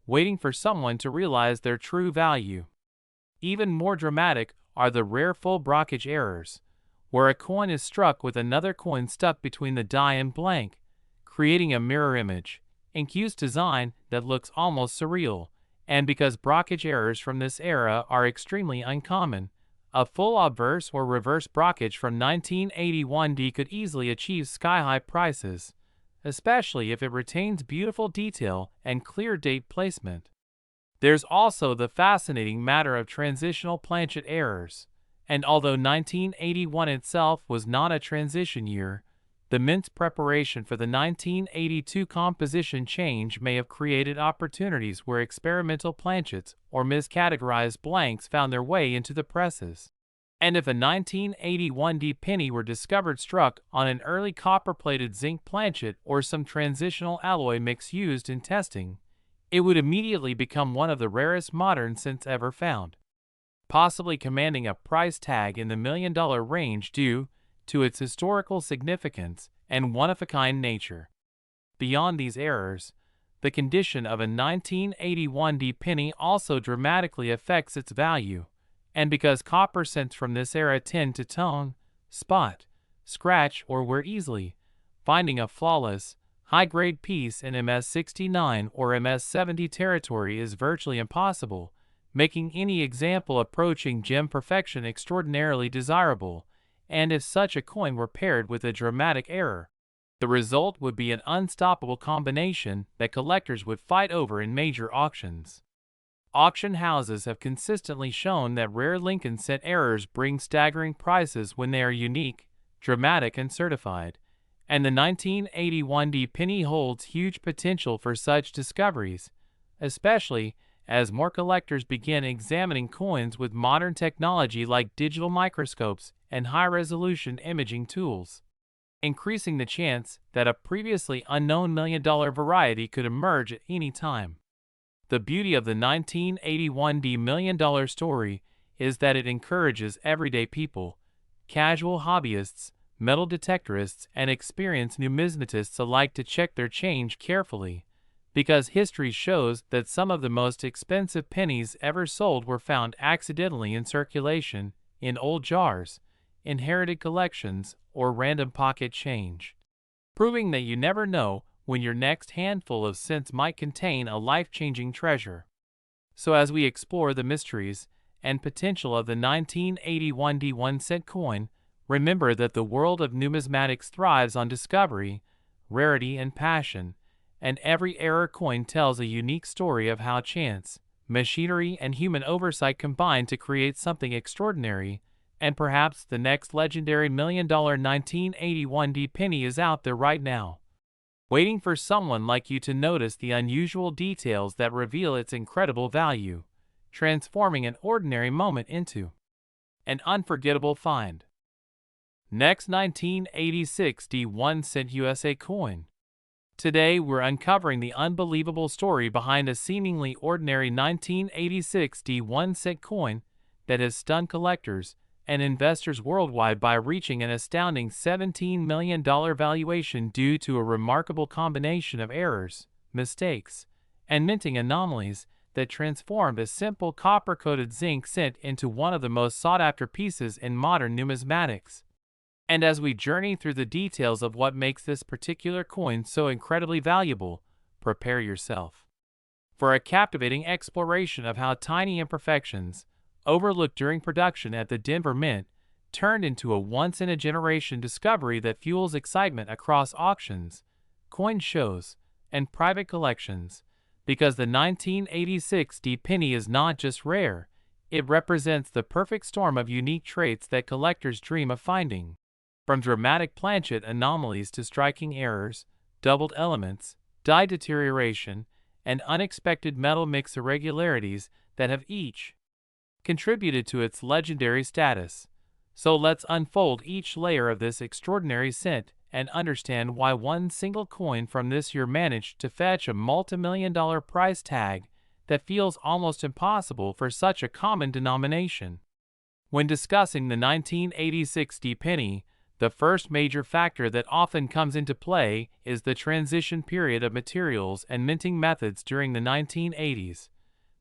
waiting for someone to realize their true value. Even more dramatic are the rare full brokerage errors, where a coin is struck with another coin stuck between the die and blank, creating a mirror image, incused design that looks almost surreal. And because brokerage errors from this era are extremely uncommon, a full obverse or reverse brokerage from 1981D could easily achieve sky-high prices, especially if it retains beautiful detail and clear date placement. There's also the fascinating matter of transitional planchet errors, and although 1981 itself was not a transition year, the Mint's preparation for the 1982 composition change may have created opportunities where experimental planchets or miscategorized blanks found their way into the presses. And if a 1981D penny were discovered struck on an early copper-plated zinc planchet or some transitional alloy mix used in testing, it would immediately become one of the rarest modern cents ever found, possibly commanding a price tag in the $1 million range due to its historical significance and one-of-a-kind nature. Beyond these errors, the condition of a 1981D penny also dramatically affects its value, and because copper cents from this era tend to tone, spot, scratch, or wear easily, finding a flawless, high-grade piece in MS69 or MS70 territory is virtually impossible, making any example approaching gem perfection extraordinarily desirable. And if such a coin were paired with a dramatic error, the result would be an unstoppable combination that collectors would fight over in major auctions. Auction houses have consistently shown that rare Lincoln cent errors bring staggering prices when they are unique, dramatic, and certified, and the 1981D penny holds huge potential for such discoveries, especially as more collectors begin examining coins with modern technology like digital microscopes and high-resolution imaging tools, increasing the chance that a previously unknown $1 million variety could emerge at any time. The beauty of the 1981D $1 million story is that it encourages everyday people, casual hobbyists, metal detectorists, and experienced numismatists alike to check their change carefully, because history shows that some of the most expensive pennies ever sold were found accidentally in circulation, in old jars, inherited collections, or random pocket change, proving that you never know when your next handful of cents might contain a life-changing treasure. So as we explore the mysteries and potential of the 1981D 1-cent coin, remember that the world of numismatics thrives on discovery, rarity, and passion, and every error coin tells a unique story of how chance, machinery, and human oversight combine to create something extraordinary. And perhaps the next legendary $1 million 1981D penny is out there right now, waiting for someone like you to notice the unusual details that reveal its incredible value, transforming an ordinary moment into an unforgettable find. Next, 1986D 1-cent USA coin. Today we're uncovering the unbelievable story behind a seemingly ordinary 1986D 1-cent coin that has stunned collectors and investors worldwide by reaching an astounding $17 million valuation due to a remarkable combination of errors, mistakes, and minting anomalies that transformed a simple copper-coated zinc cent into one of the most sought-after pieces in modern numismatics. And as we journey through the details of what makes this particular coin so incredibly valuable, prepare yourself for a captivating exploration of how tiny imperfections, overlooked during production at the Denver Mint, turned into a once-in-a-generation discovery that fuels excitement across auctions, coin shows, and private collections. Because the 1986D penny is not just rare, it represents the perfect storm of unique traits that collectors dream of finding. From dramatic planchet anomalies to striking errors, doubled elements, die deterioration, and unexpected metal mix irregularities that have each contributed to its legendary status. So let's unfold each layer of this extraordinary scent and understand why one single coin from this year managed to fetch a multi-million-dollar price tag that feels almost impossible for such a common denomination. When discussing the 1986 penny, the first major factor that often comes into play is the transition period of materials and minting methods during the 1980s.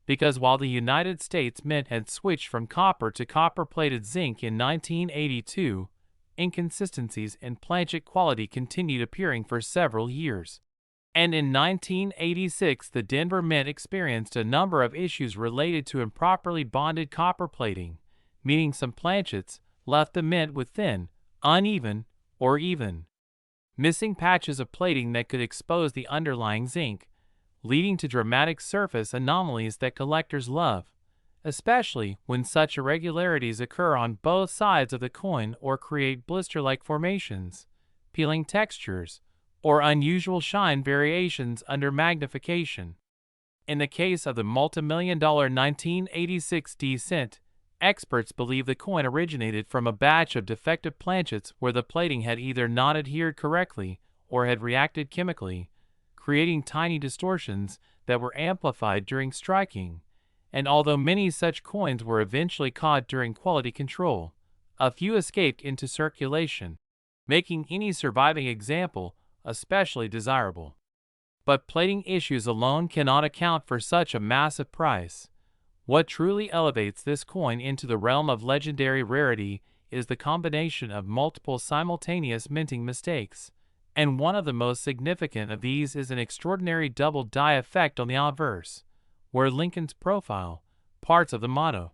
Because while the United States Mint had switched from copper to copper-plated zinc in 1982, inconsistencies in planchet quality continued appearing for several years. And in 1986, the Denver Mint experienced a number of issues related to improperly bonded copper plating, meaning some planchets left the mint with thin, uneven, or even missing patches of plating that could expose the underlying zinc, leading to dramatic surface anomalies that collectors love, especially when such irregularities occur on both sides of the coin or create blister-like formations, peeling textures, or unusual shine variations under magnification. In the case of the multi-million-dollar 1986 cent, experts believe the coin originated from a batch of defective planchets where the plating had either not adhered correctly or had reacted chemically, creating tiny distortions that were amplified during striking. And although many such coins were eventually caught during quality control, a few escaped into circulation, making any surviving example especially desirable. But plating issues alone cannot account for such a massive price. What truly elevates this coin into the realm of legendary rarity is the combination of multiple simultaneous minting mistakes, and one of the most significant of these is an extraordinary double die effect on the obverse, where Lincoln's profile, parts of the motto,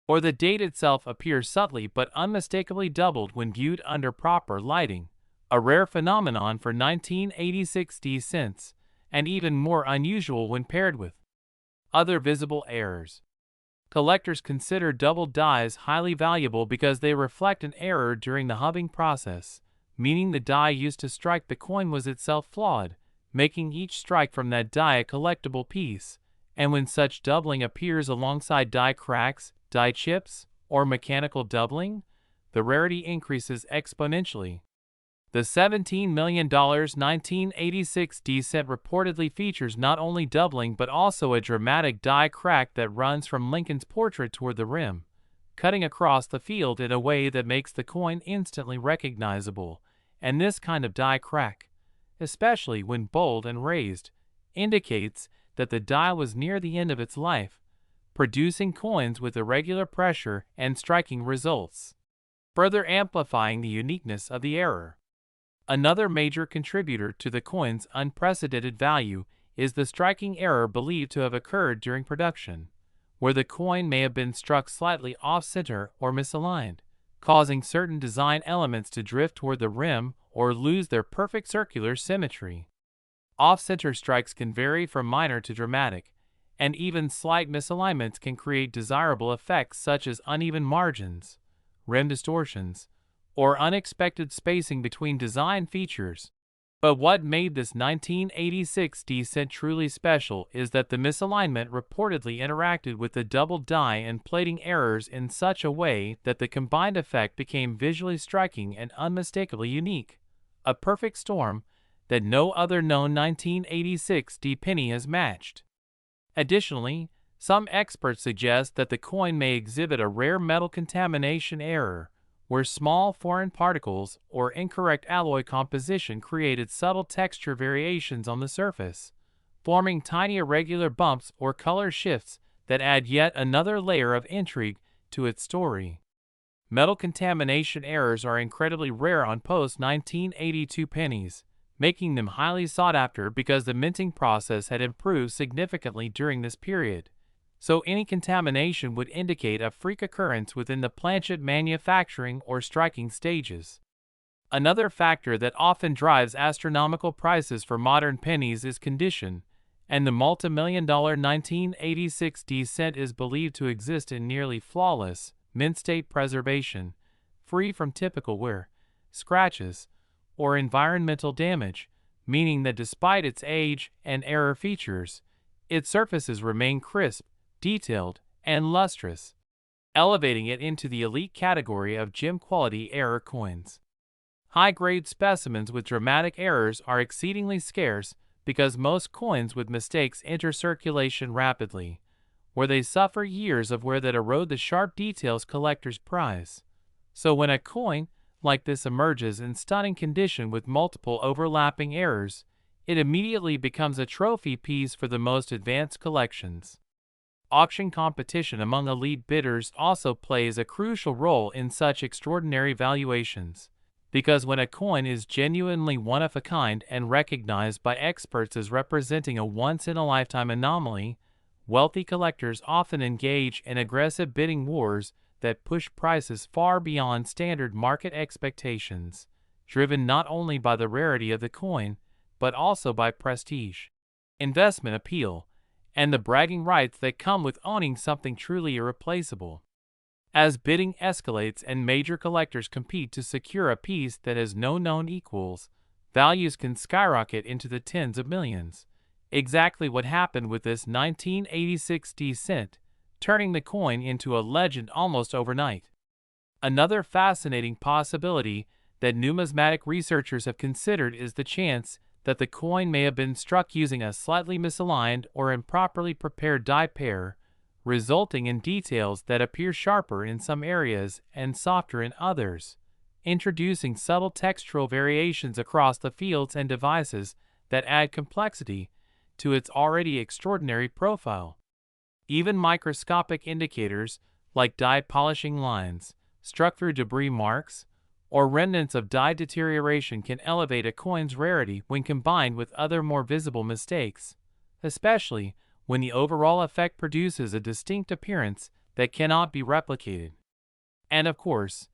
or the date itself appear subtly but unmistakably doubled when viewed under proper lighting, a rare phenomenon for 1986 cents, and even more unusual when paired with other visible errors. Collectors consider double dies highly valuable because they reflect an error during the hubbing process, meaning the die used to strike the coin was itself flawed, making each strike from that die a collectible piece. And when such doubling appears alongside die cracks, die chips, or mechanical doubling, the rarity increases exponentially. The $17 million 1986 cent reportedly features not only doubling but also a dramatic die crack that runs from Lincoln's portrait toward the rim, cutting across the field in a way that makes the coin instantly recognizable. And this kind of die crack, especially when bold and raised, indicates that the die was near the end of its life, producing coins with irregular pressure and striking results, further amplifying the uniqueness of the error. Another major contributor to the coin's unprecedented value is the striking error believed to have occurred during production, where the coin may have been struck slightly off-center or misaligned, causing certain design elements to drift toward the rim or lose their perfect circular symmetry. Off-center strikes can vary from minor to dramatic, and even slight misalignments can create desirable effects such as uneven margins, rim distortions, or unexpected spacing between design features. But what made this 1986 cent truly special is that the misalignment reportedly interacted with the double die and plating errors in such a way that the combined effect became visually striking and unmistakably unique, a perfect storm that no other known 1986 penny has matched. Additionally, some experts suggest that the coin may exhibit a rare metal contamination error, where small foreign particles or incorrect alloy composition created subtle texture variations on the surface, forming tiny irregular bumps or color shifts that add yet another layer of intrigue to its story. Metal contamination errors are incredibly rare on post-1982 pennies, making them highly sought after because the minting process had improved significantly during this period. So any contamination would indicate a freak occurrence within the planchet manufacturing or striking stages. Another factor that often drives astronomical prices for modern pennies is condition, and the multi-million-dollar 1986 cent is believed to exist in nearly flawless, mint-state preservation, free from typical wear, scratches, or environmental damage, meaning that despite its age and error features, its surfaces remain crisp, detailed, and lustrous. elevating it into the elite category of gem-quality error coins. High-grade specimens with dramatic errors are exceedingly scarce because most coins with mistakes enter circulation rapidly, where they suffer years of wear that erode the sharp details collectors prize. So when a coin like this emerges in stunning condition with multiple overlapping errors, it immediately becomes a trophy piece for the most advanced collections. Auction competition among elite bidders also plays a crucial role in such extraordinary valuations, because when a coin is genuinely one of a kind and recognized by experts as representing a once-in-a-lifetime anomaly, wealthy collectors often engage in aggressive bidding wars that push prices far beyond standard market expectations, driven not only by the rarity of the coin, but also by prestige, investment appeal, and the bragging rights that come with owning something truly irreplaceable. As bidding escalates and major collectors compete to secure a piece that has no known equals, values can skyrocket into the tens of millions. Exactly what happened with this 1986 cent, turning the coin into a legend almost overnight. Another fascinating possibility that numismatic researchers have considered is the chance that the coin may have been struck using a slightly misaligned or improperly prepared die pair, resulting in details that appear sharper in some areas and softer in others, introducing subtle textural variations across the fields and devices that add complexity to its already extraordinary profile. Even microscopic indicators, like die polishing lines, struck through debris marks, or remnants of die deterioration can elevate a coin's rarity when combined with other more visible mistakes, especially when the overall effect produces a distinct appearance that cannot be replicated. And of course,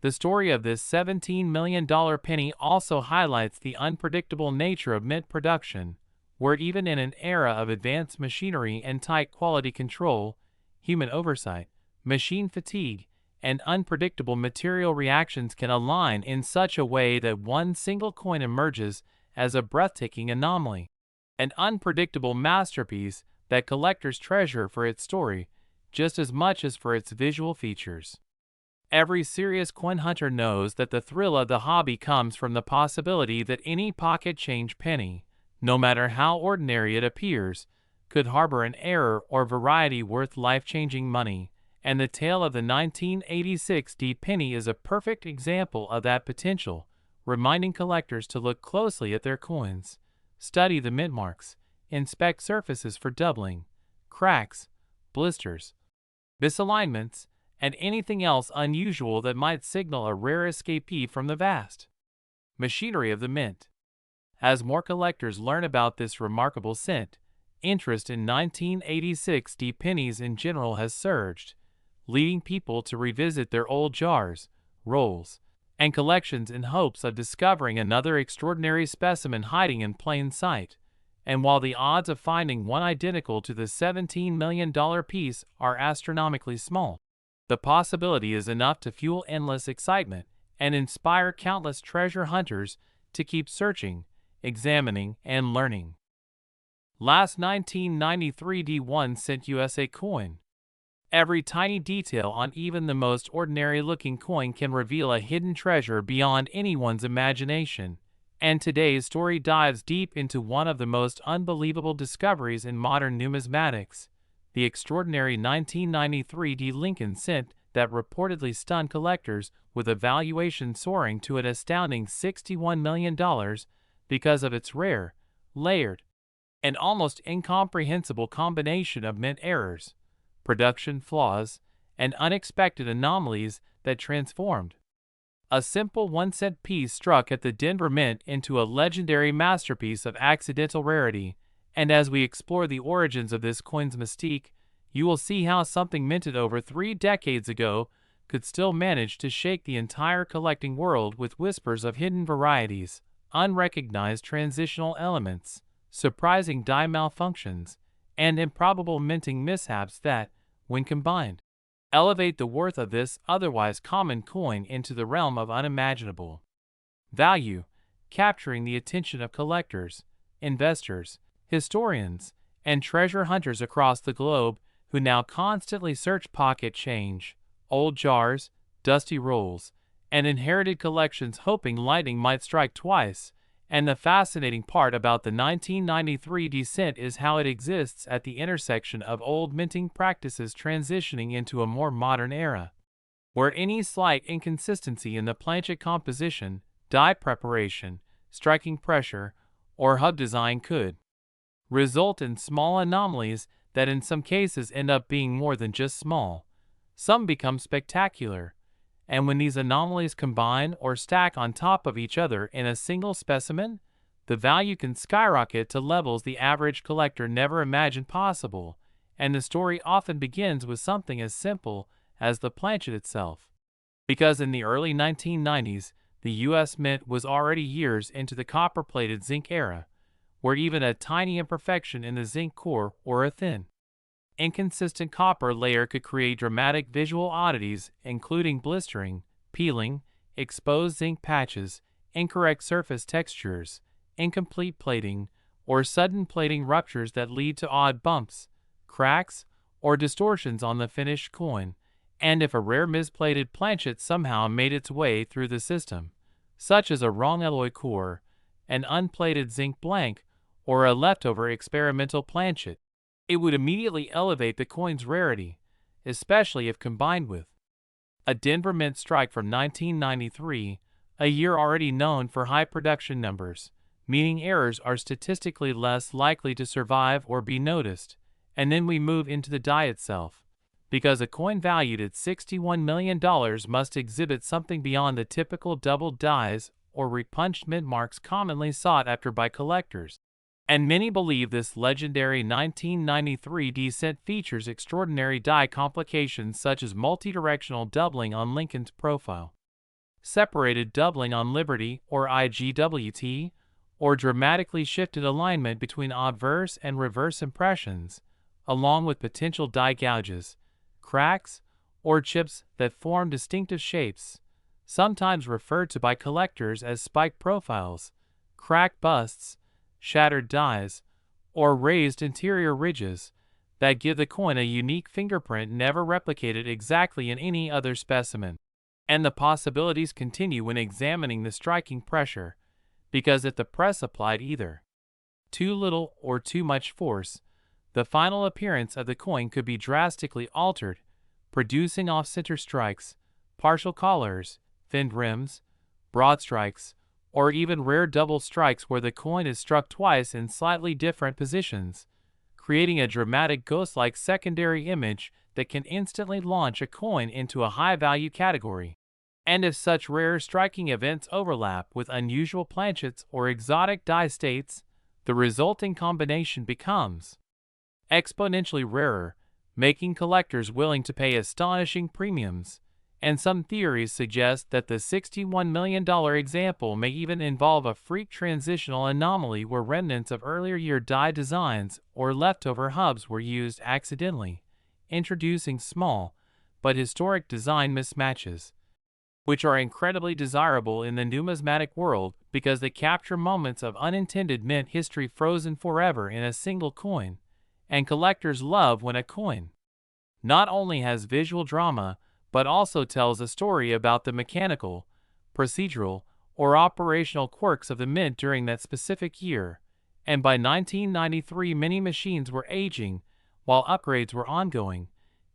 the story of this $17 million penny also highlights the unpredictable nature of mint production, where even in an era of advanced machinery and tight quality control, human oversight, machine fatigue, and unpredictable material reactions can align in such a way that one single coin emerges as a breathtaking anomaly, an unpredictable masterpiece that collectors treasure for its story just as much as for its visual features. Every serious coin hunter knows that the thrill of the hobby comes from the possibility that any pocket change penny, no matter how ordinary it appears, could harbor an error or variety worth life-changing money, and the tale of the 1986 penny is a perfect example of that potential, reminding collectors to look closely at their coins, study the mint marks, inspect surfaces for doubling, cracks, blisters, misalignments, and anything else unusual that might signal a rare escapee from the vast machinery of the mint. As more collectors learn about this remarkable cent, interest in 1986 pennies in general has surged, leading people to revisit their old jars, rolls, and collections in hopes of discovering another extraordinary specimen hiding in plain sight. And while the odds of finding one identical to the $17 million piece are astronomically small, the possibility is enough to fuel endless excitement and inspire countless treasure hunters to keep searching, examining, and learning. Last 1993 D1 cent USA coin. Every tiny detail on even the most ordinary-looking coin can reveal a hidden treasure beyond anyone's imagination, and today's story dives deep into one of the most unbelievable discoveries in modern numismatics, the extraordinary 1993 Lincoln cent that reportedly stunned collectors with a valuation soaring to an astounding $61 million because of its rare, layered, and almost incomprehensible combination of mint errors, production flaws, and unexpected anomalies that transformed a simple 1-cent piece struck at the Denver Mint into a legendary masterpiece of accidental rarity. And as we explore the origins of this coin's mystique, you will see how something minted over 3 decades ago could still manage to shake the entire collecting world with whispers of hidden varieties, unrecognized transitional elements, surprising die malfunctions, and improbable minting mishaps that, when combined, elevate the worth of this otherwise common coin into the realm of unimaginable value, capturing the attention of collectors, investors, historians, and treasure hunters across the globe who now constantly search pocket change, old jars, dusty rolls, and inherited collections hoping lightning might strike twice. And the fascinating part about the 1993 descent is how it exists at the intersection of old minting practices transitioning into a more modern era, where any slight inconsistency in the planchet composition, die preparation, striking pressure, or hub design could result in small anomalies that in some cases end up being more than just small. Some become spectacular, and when these anomalies combine or stack on top of each other in a single specimen, the value can skyrocket to levels the average collector never imagined possible, and the story often begins with something as simple as the planchet itself. Because in the early 1990s, the U.S. Mint was already years into the copper-plated zinc era, where even a tiny imperfection in the zinc core or a thin, inconsistent copper layer could create dramatic visual oddities, including blistering, peeling, exposed zinc patches, incorrect surface textures, incomplete plating, or sudden plating ruptures that lead to odd bumps, cracks, or distortions on the finished coin. And if a rare misplated planchet somehow made its way through the system, such as a wrong alloy core, an unplated zinc blank, or a leftover experimental planchet, it would immediately elevate the coin's rarity, especially if combined with a Denver Mint strike from 1993, a year already known for high production numbers, meaning errors are statistically less likely to survive or be noticed. And then we move into the die itself, because a coin valued at $61 million must exhibit something beyond the typical doubled dies or repunched mint marks commonly sought after by collectors. And many believe this legendary 1993 descent features extraordinary die complications such as multidirectional doubling on Lincoln's profile, separated doubling on Liberty or IGWT, or dramatically shifted alignment between obverse and reverse impressions, along with potential die gouges, cracks, or chips that form distinctive shapes, sometimes referred to by collectors as spike profiles, crack busts, shattered dies, or raised interior ridges that give the coin a unique fingerprint never replicated exactly in any other specimen. And the possibilities continue when examining the striking pressure, because if the press applied either too little or too much force, the final appearance of the coin could be drastically altered, producing off-center strikes, partial collars, thinned rims, broad strikes, or even rare double strikes where the coin is struck twice in slightly different positions, creating a dramatic ghost-like secondary image that can instantly launch a coin into a high-value category. And if such rare striking events overlap with unusual planchets or exotic die states, the resulting combination becomes exponentially rarer, making collectors willing to pay astonishing premiums. And some theories suggest that the $61 million example may even involve a freak transitional anomaly where remnants of earlier year die designs or leftover hubs were used accidentally, introducing small but historic design mismatches, which are incredibly desirable in the numismatic world because they capture moments of unintended mint history frozen forever in a single coin. And collectors love when a coin not only has visual drama, but also tells a story about the mechanical, procedural, or operational quirks of the mint during that specific year. And by 1993, many machines were aging, while upgrades were ongoing,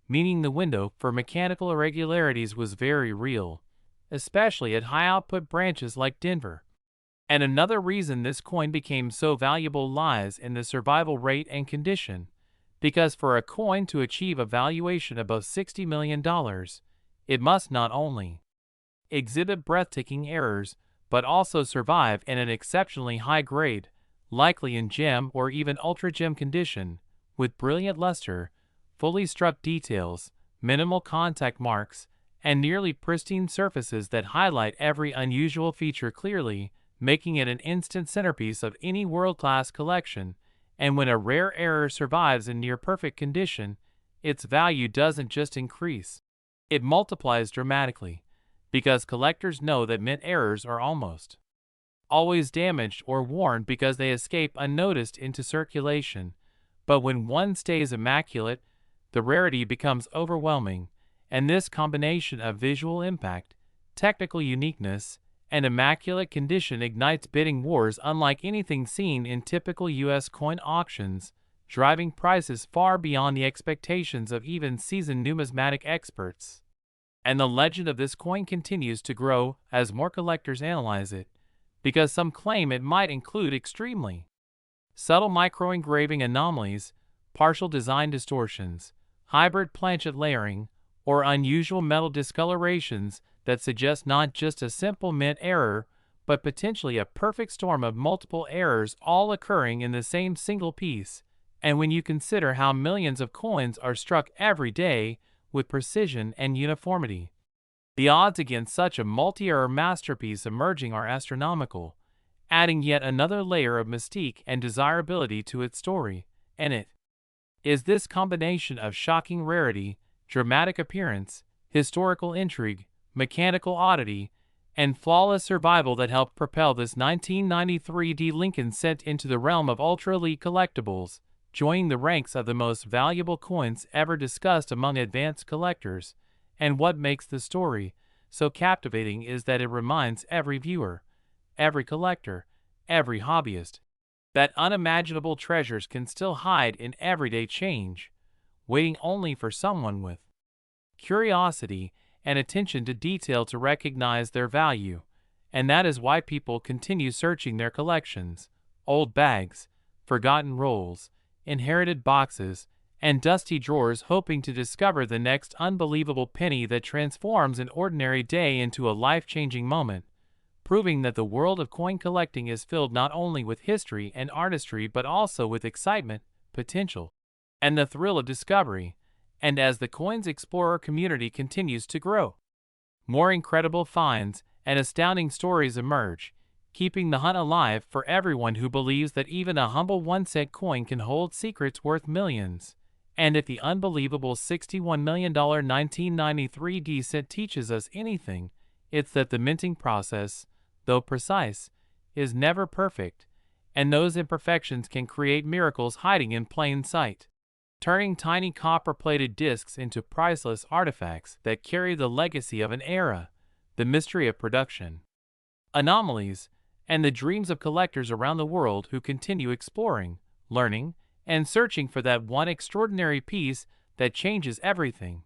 meaning the window for mechanical irregularities was very real, especially at high-output branches like Denver. And another reason this coin became so valuable lies in the survival rate and condition, because for a coin to achieve a valuation above $60 million, it must not only exhibit breathtaking errors, but also survive in an exceptionally high grade, likely in gem or even ultra-gem condition, with brilliant luster, fully struck details, minimal contact marks, and nearly pristine surfaces that highlight every unusual feature clearly, making it an instant centerpiece of any world-class collection. And when a rare error survives in near-perfect condition, its value doesn't just increase, it multiplies dramatically, because collectors know that mint errors are almost always damaged or worn because they escape unnoticed into circulation. But when one stays immaculate, the rarity becomes overwhelming, and this combination of visual impact, technical uniqueness, and immaculate condition ignites bidding wars unlike anything seen in typical U.S. coin auctions, driving prices far beyond the expectations of even seasoned numismatic experts. And the legend of this coin continues to grow as more collectors analyze it, because some claim it might include extremely subtle micro-engraving anomalies, partial design distortions, hybrid planchet layering, or unusual metal discolorations that suggest not just a simple mint error, but potentially a perfect storm of multiple errors all occurring in the same single piece. And when you consider how millions of coins are struck every day with precision and uniformity, the odds against such a multi-error masterpiece emerging are astronomical, adding yet another layer of mystique and desirability to its story. And it is this combination of shocking rarity, dramatic appearance, historical intrigue, mechanical oddity, and flawless survival that helped propel this 1993 D Lincoln set into the realm of ultra-elite collectibles, joining the ranks of the most valuable coins ever discussed among advanced collectors. And what makes the story so captivating is that it reminds every viewer, every collector, every hobbyist, that unimaginable treasures can still hide in everyday change, waiting only for someone with curiosity and attention to detail to recognize their value. And that is why people continue searching their collections, old bags, forgotten rolls, inherited boxes, and dusty drawers, hoping to discover the next unbelievable penny that transforms an ordinary day into a life-changing moment, proving that the world of coin collecting is filled not only with history and artistry but also with excitement, potential, and the thrill of discovery. And as the Coins Explorer community continues to grow, more incredible finds and astounding stories emerge, keeping the hunt alive for everyone who believes that even a humble 1-cent coin can hold secrets worth millions. And if the unbelievable $61 million 1993 D set teaches us anything, it's that the minting process, though precise, is never perfect, and those imperfections can create miracles hiding in plain sight, turning tiny copper-plated discs into priceless artifacts that carry the legacy of an era, the mystery of production, anomalies, and the dreams of collectors around the world who continue exploring, learning, and searching for that one extraordinary piece that changes everything.